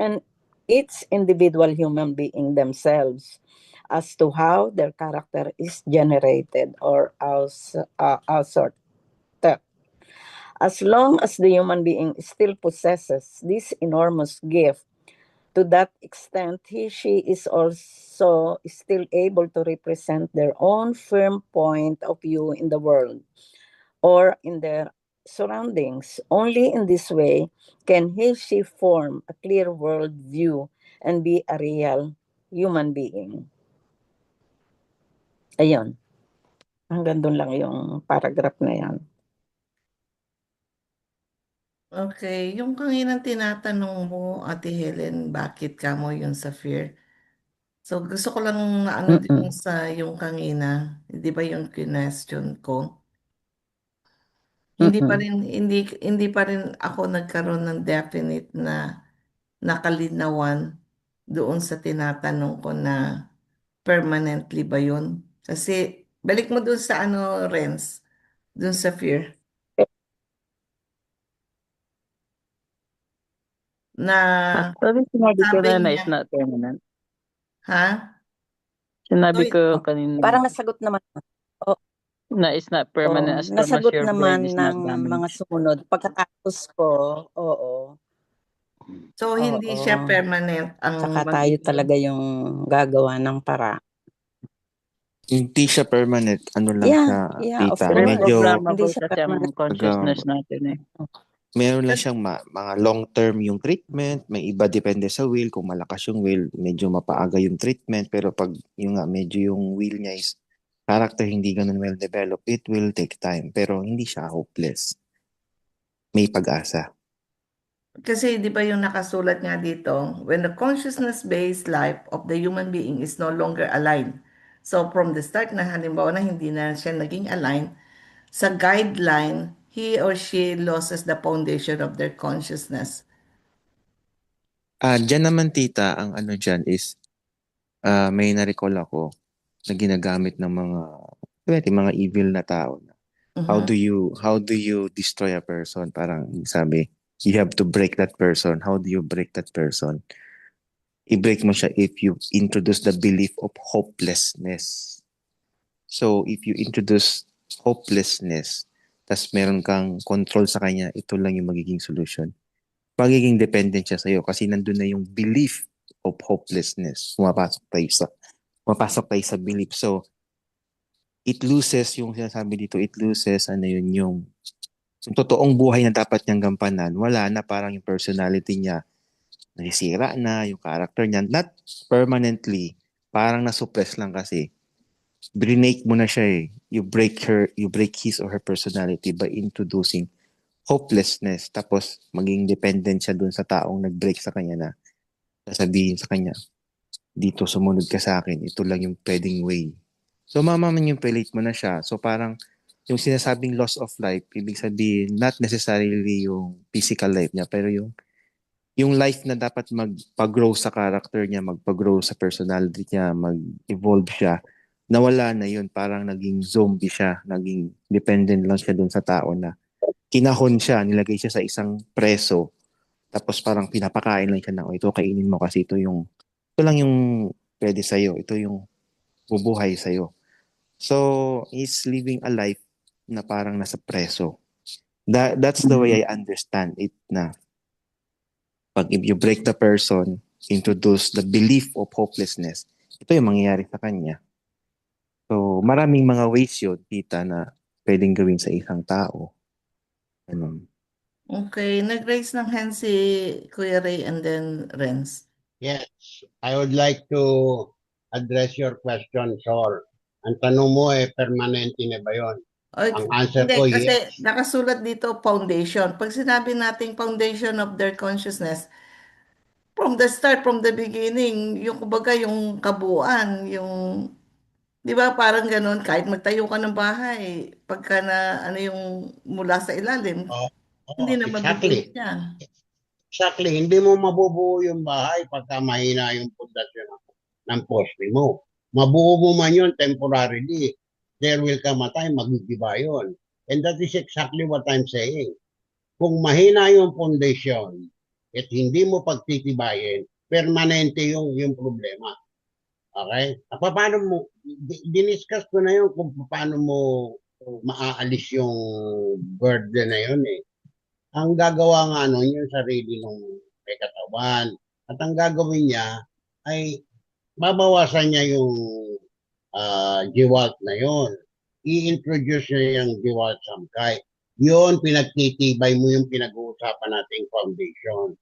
individual human being themselves as to how their character is generated or altered. As long as the human being still possesses this enormous gift, to that extent, she is also still able to represent their own firm point of view in the world or in their surroundings. Only in this way can she form a clear world view and be a real human being. Ayun. Hanggang doon lang yung paragraph na yan. Okay, yung kanginang tinatanong mo, Ate Helen, bakit ka mo yun sa fear? So, gusto ko lang na din sa yung kanina, di ba yung question ko? Hindi pa rin ako nagkaroon ng definite na nakalinawan doon sa tinatanong ko na permanently ba yun? Kasi balik mo doon sa Renz, doon sa fear. Na Actually, sinabi ko sabi na niya, is not permanent. ha? Sinabi So, ko oh, kanina Parang nasagot naman. na is not permanent as long as Nasagot your brain naman is not ng mga damaged. sumunod. Pagkatapos ko, oo. so hindi siya Oo. permanent ang Tsaka tayo magiging. talaga yung gagawa ng para. Hindi siya permanent. Ano lang siya, Of tita. course. Medyo, Hindi Reprogrammable siya kasi ang permanent. consciousness natin eh. meron lang siyang mga long-term yung treatment. May iba depende sa will. Kung malakas yung will, medyo mapaaga yung treatment. Pero pag yung nga, medyo yung will niya is character hindi ganun well developed, it will take time. Pero hindi siya hopeless. May pag-asa. Kasi di ba yung nakasulat nga dito, when the consciousness-based life of the human being is no longer aligned. So from the start na halimbawa na hindi na siya naging aligned, sa guideline, he or she loses the foundation of their consciousness. Diyan naman tita, ang ano dyan is, may na-recall ako na ginagamit ng mga evil na tao. How Mhm. do you destroy a person? Parang sabi, you have to break that person. How do you break that person? I-break mo siya if you introduce the belief of hopelessness. So, if you introduce hopelessness, tas meron kang control sa kanya, ito lang yung magiging solution. Magiging dependent siya sa'yo kasi nandun na yung belief of hopelessness. Pumapasok tayo sa belief. So, it loses yung sinasabi dito, it loses yung totoong buhay na dapat niyang gampanan. Wala na, parang yung personality niya nasisira na, yung character niya, not permanently, parang nasuppress lang kasi. Brinake mo na siya eh. You break his or her personality by introducing hopelessness. Tapos, maging dependent siya dun sa taong nag-break sa kanya na sasabihin sa kanya, dito sumunod ka sa akin, ito lang yung pwedeng way. So, mamamanipulate mo na siya. So, parang yung sinasabing loss of life, ibig sabihin, not necessarily yung physical life niya, pero yung life na dapat magpag-grow sa character niya, magpag-grow sa personality niya, mag-evolve siya, nawala na yun. Parang naging zombie siya, naging dependent lang siya dun sa tao na kinahon siya, nilagay siya sa isang preso, tapos parang pinapakain lang siya na, ito kainin mo kasi ito lang yung pwede sa'yo, ito yung bubuhay sa'yo. So, he's living a life na parang nasa preso. That's the way I understand it na pag if you break the person, introduce the belief of hopelessness, ito yung mangyayari sa kanya. So, maraming mga ways yun, tita, na pwedeng gawin sa isang tao. Ganun. Okay, nag-raise ng hand si Kuya Ray and then Renz. Yes, I would like to address your question, Sor. Ang tanong mo permanente na ba yun? Ay, Ang answer hindi, ko, kasi yes. nakasulat dito foundation. Pag sinabi nating foundation of their consciousness, from the start, from the beginning, yung kumbaga yung kabuuan, yung, di ba parang ganun, kahit magtayo ka ng bahay, pagka na ano yung mula sa ilalim, Oh, hindi na mabibuo exactly. yan. Exactly. Hindi mo mabubuo yung bahay pagka mahina yung pundasyon ng poste mo. Mabuo mo man yun temporarily. There will come a time, magigiba yun. And that is exactly what I'm saying. Kung mahina yung foundation at hindi mo pagtitibayin, permanente yung problema. Okay? Paano mo, diniscuss ko na yun kung paano mo maaalis yung burden na yun eh. Ang gagawa nga nun, yung sarili ng may katawan. At ang gagawin niya ay babawasan niya yung Gewalt na yon. I-introduce niya yung Gewalt Samkay. Yun, pinagtitibay mo yung pinag-uusapan nating foundation.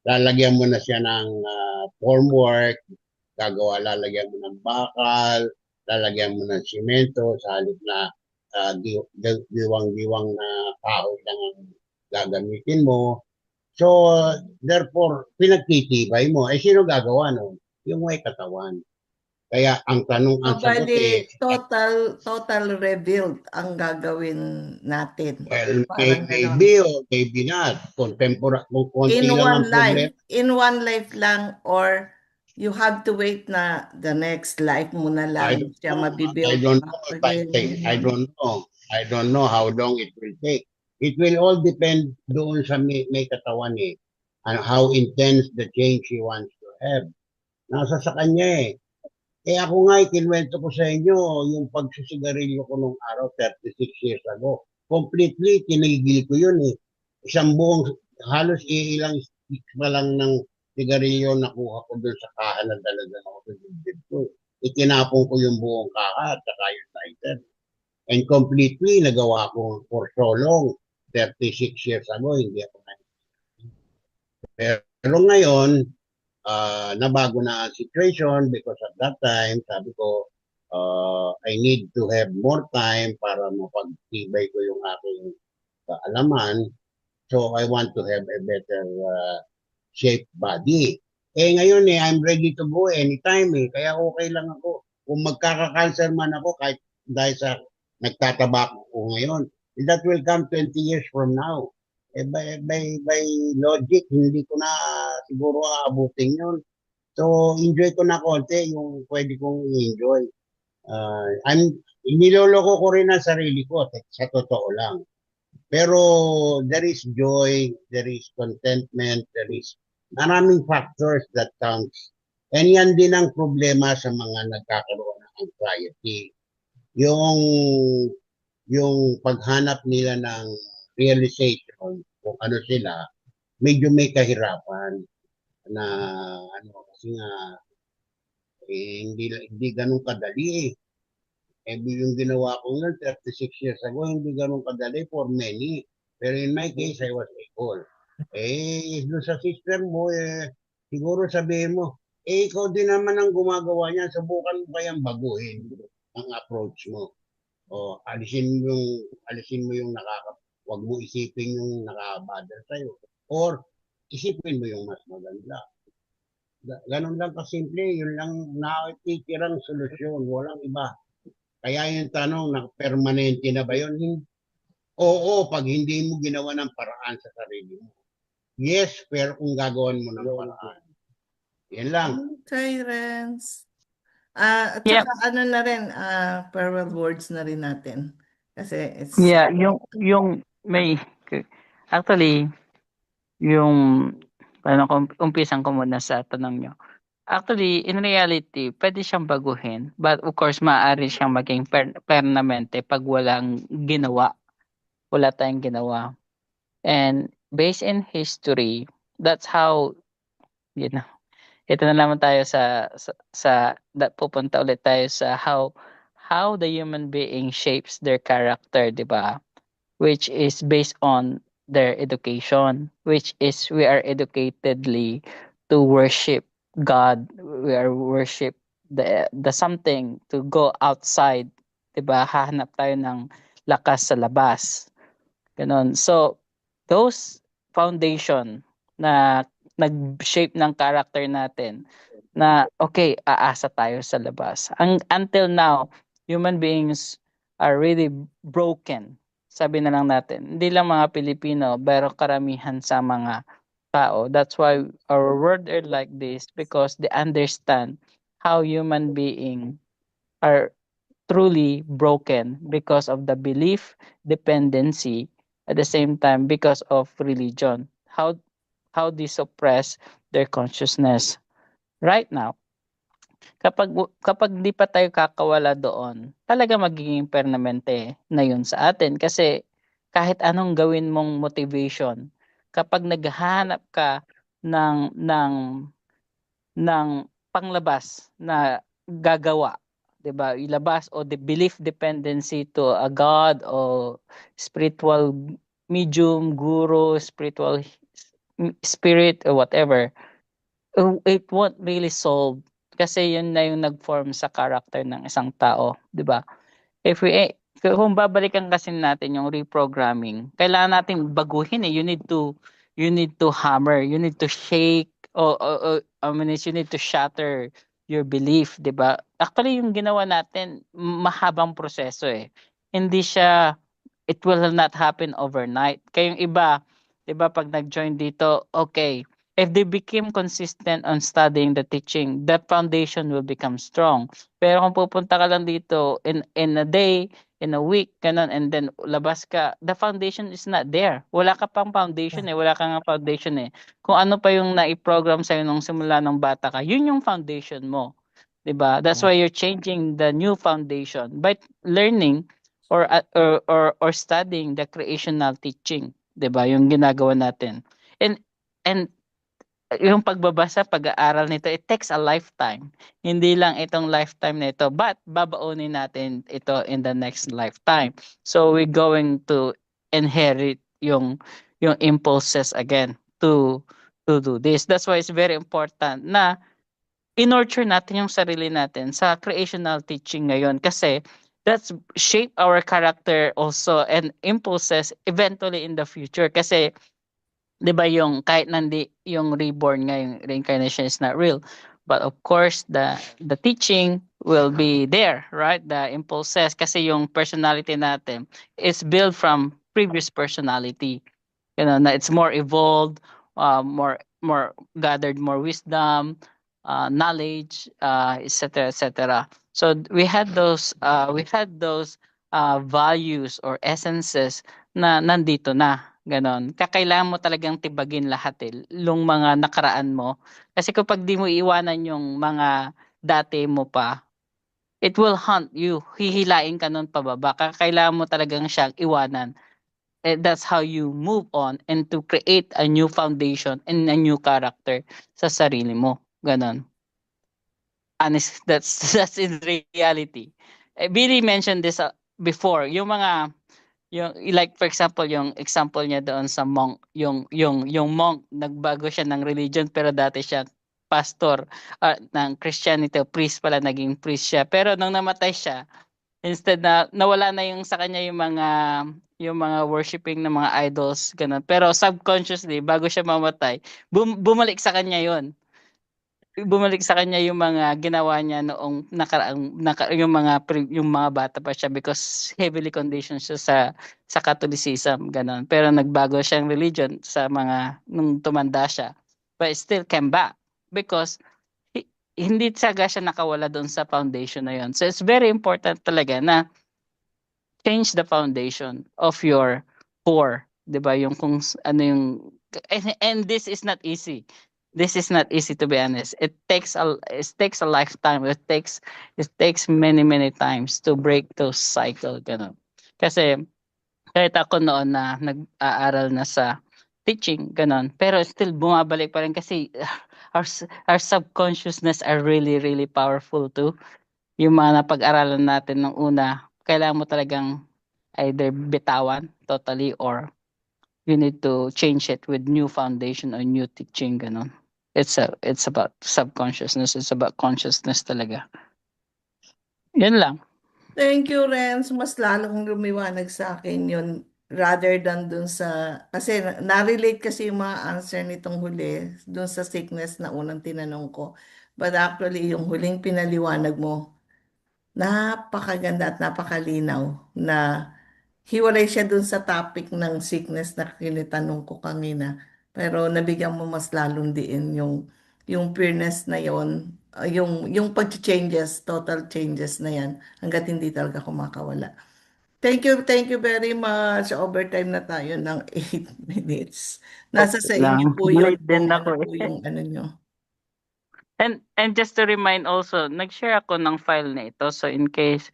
Lalagyan mo na siya ng formwork, lalagyan mo ng bakal, lalagyan mo ng simento, sa halip na diwang-diwang na kahoy lang ang gagamitin mo. So, therefore, pinagtitibay mo. Sino gagawa nun? Yung may katawan. Kaya ang tanong, ang So, sagot bali, total rebuild ang gagawin natin. well, Parang ganon. maybe or maybe not. Kung konti In lang ang one problema. life lang, or you have to wait na the next life mo na I lang don't siya know. mabibuild pa. I don't know how long it will take. It will all depend doon sa may katawan eh. And how intense the change he wants to have. Nasa sa kanya eh. Ako nga, ikinwento ko sa inyo, yung pagsisigarilyo ko nung araw, 36 years ago. Completely, tinigil ko yun eh. Isang buong, halos ilang sticks pa lang ng sigarilyo nakuha ko dun sa kaha na dalaga ako sa dibdib ko. Itinapon ko yung buong kaha at saka yung lighter. And completely, nagawa ko for so long, 36 years ago, hindi ako na. Pero ngayon, nabago na ang situation because at that time, sabi ko, I need to have more time para mapagtibay ko yung aking kaalaman. So, I want to have a better shaped body. Ngayon I'm ready to go anytime Kaya okay lang ako. Kung magkaka-cancer man ako, kahit dahil sa nagtataba ko ngayon, that will come 20 years from now. By logic, hindi ko na siguro aabutin yun. So, enjoy ko na konti yung pwede kong enjoy. Niloloko ko rin ang sarili ko, sa totoo lang. Pero there is joy, there is contentment, there is maraming factors that counts. And yan din ang problema sa mga nagkakaroon ng anxiety. Yung paghanap nila ng realization kung ano sila, medyo may kahirapan na kasi nga hindi ganun kadali yung ginawa ko ngayon 36 years ago, hindi ganun kadali for many. Pero in my case, I was able. Doon sa sister mo, siguro sabihin mo, ikaw din naman ang gumagawa niya, subukan mo kayang baguhin ang approach mo. Alisin mo yung wag mo isipin yung nakabother sa'yo. Or, isipin mo yung mas maganda. Ganun lang kasimple, yun lang natitirang solusyon, walang iba. Kaya yung tanong, permanente na ba yun? Oo, pag hindi mo ginawa ng paraan sa sarili mo. Yes, pero kung gagawin mo ng paraan. Yan lang. Okay, Renz. At Yeah. saka ano na rin, farewell words na rin natin. Kasi it's... Yeah, yung may actually yung umpisan ko muna sa tanong nyo. Actually, in reality, pwede siyang baguhin. But of course, maaari siyang maging permanente pag walang ginawa. Wala tayong ginawa. And based in history, that's how, ito na naman tayo pupunta ulit tayo sa how the human being shapes their character, di ba? Which is based on their education, which is we are educatedly to worship God. We are worship the something to go outside, 'di ba? Hahanap tayo ng lakas sa labas. Ganon. So, those foundation na nag-shape ng character natin na okay, aasa tayo sa labas. Until now, human beings are really broken. Sabi na lang natin, hindi lang mga Pilipino, pero karamihan sa mga tao. That's why our word are like this because they understand how human being are truly broken because of the belief dependency at the same time because of religion. How they suppress their consciousness right now. Kapag di pa tayo kakawala doon, talaga magiging permanente na yun sa atin kasi kahit anong gawin mong motivation, kapag naghahanap ka ng panglabas na gagawa, 'di ba? Ilabas o the belief dependency to a god o spiritual medium, guru, spiritual spirit or whatever, it won't really solve kasi yun na yung nag-form sa character ng isang tao, 'di ba? Kung babalikan kasi natin yung reprogramming, kailangan nating baguhin you need to hammer, you need to shake you need to shatter your belief, 'di ba? Actually yung ginawa natin mahabang proseso Hindi siya it will not happen overnight. Kayong iba, 'di ba, pag nag-join dito, okay, if they became consistent on studying the teaching, that foundation will become strong. Pero kung pupunta ka lang dito in a day, in a week, ganun, and then labas ka, the foundation is not there. Wala ka pang foundation wala ka nga foundation Kung ano pa yung nai-program sa'yo nung simula ng bata ka, yun yung foundation mo. 'Di ba? That's why you're changing the new foundation by learning or studying the creational teaching, 'di ba? Yung ginagawa natin. And yung pagbabasa, pag-aaral nito, it takes a lifetime. Hindi lang itong lifetime na ito, but babaunin natin ito in the next lifetime. So we're going to inherit yung impulses again to do this. That's why it's very important na in-nurture natin yung sarili natin sa creational teaching ngayon kasi that's shape our character also and impulses eventually in the future kasi 'di ba yung kahit yung reborn nga yung reincarnation is not real, but of course the teaching will be there, right? The impulses kasi yung personality natin is built from previous personality, na it's more evolved, more gathered more wisdom, knowledge, etc., etc. So we had those values or essences na nandito na ganon. Kakailangan mo talagang tibagin lahat yung mga nakaraan mo. Kasi kapag di mo iwanan yung mga dati mo pa, it will haunt you. Hihilain ka nun pababa. Kakailangan mo talagang siyang iwanan. That's how you move on and to create a new foundation and a new character sa sarili mo. Ganon. Honest, that's in reality. Billy mentioned this before. Yung like for example yung example niya doon sa monk, yung monk nagbago siya ng religion pero dati siya pastor ng Christianity, priest pala, naging priest siya. Pero nung namatay siya, instead na nawala na yung sa kanya yung mga worshiping ng mga idols ganun. Pero subconsciously bago siya mamatay, bumalik sa kanya yon. Bumalik sa kanya yung mga ginawa niya noong yung mga bata pa siya because heavily conditioned siya sa Catholicism ganon. Pero nagbago siyang religion nung tumanda siya. But it still came back because hindi talaga siya nakawala doon sa foundation na yon. So it's very important talaga na change the foundation of your core, 'di ba? Yung kung ano yung and this is not easy. This is not easy, to be honest. It takes a lifetime. It takes many times to break those cycle ganun. Kasi kahit ako noon na nag-aaral na sa teaching ganun, pero still bumabalik pa rin kasi our subconsciousness are really powerful too. Yung mga napag-aralan natin nung una, kailangan mo talagang either bitawan totally or you need to change it with new foundation or new teaching ganun. It's about subconsciousness, it's about consciousness talaga. Yan lang. Thank you, Renz. Mas lalong lumiwanag sa akin yun rather than dun sa... Kasi na-relate kasi yung mga answer nitong huli dun sa sickness na unang tinanong ko. But actually, yung huling pinaliwanag mo, napakaganda at napakalinaw na hiwalay siya dun sa topic ng sickness na kinitanong ko kanina. Pero nabigyan mo mas lalong diin yung pureness na yon, yung pag-changes, total changes na yan, hanggat hindi talaga kumakawala. Thank you very much. Overtime na tayo ng 8 minutes. Nasa sa inyo po yun Late din kung ako ano po yung ano nyo. And just to remind also, nag-share ako ng file na ito. So in case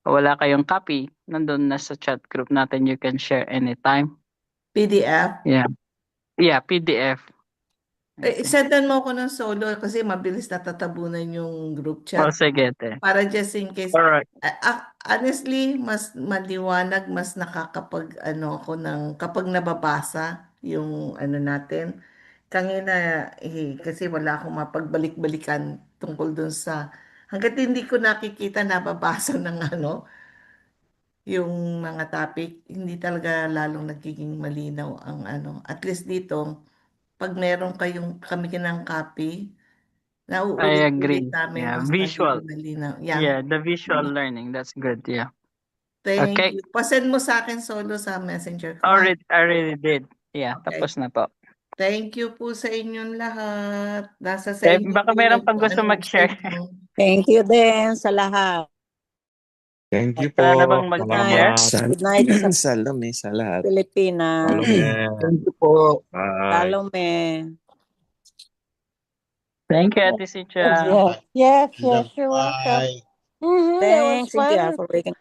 wala kayong copy, nandun na sa chat group natin, you can share anytime. PDF. Yeah. Yeah, PDF. Sendan mo ako ng solo kasi mabilis natatabunan yung group chat. Sige, te. Para just in case. Alright. Honestly, mas maliwanag, mas nakakapag ano ako kapag nababasa yung ano natin. Kanina kasi wala akong mapagbalik-balikan tungkol dun sa hangga't hindi ko nakikita nababasa ng yung mga topic, hindi talaga lalong nagiging malinaw ang ano. At least dito, pag meron kami ng copy, I nauulit-ulit agree. namin, Yeah, mas visual. nagiging malinaw. Yeah, the visual learning, that's good. Yeah. Thank Okay. you. Pasend mo sa akin solo sa messenger ko. I already did. Yeah, Okay. tapos na po. Thank you po sa inyong lahat. Nasa sa inyo Baka po meron yun pang kung gusto anong mag-share. nyo. Thank you din sa lahat. Thank you Wala na po. bang mag-share? Good night sa Salome sa lahat. Pilipinas. Thank you po. Salome. Thank you, Ate Cynthia. Yes, yes, Hanggang you're welcome. bye. That was Thanks, Cynthia, fun. for waking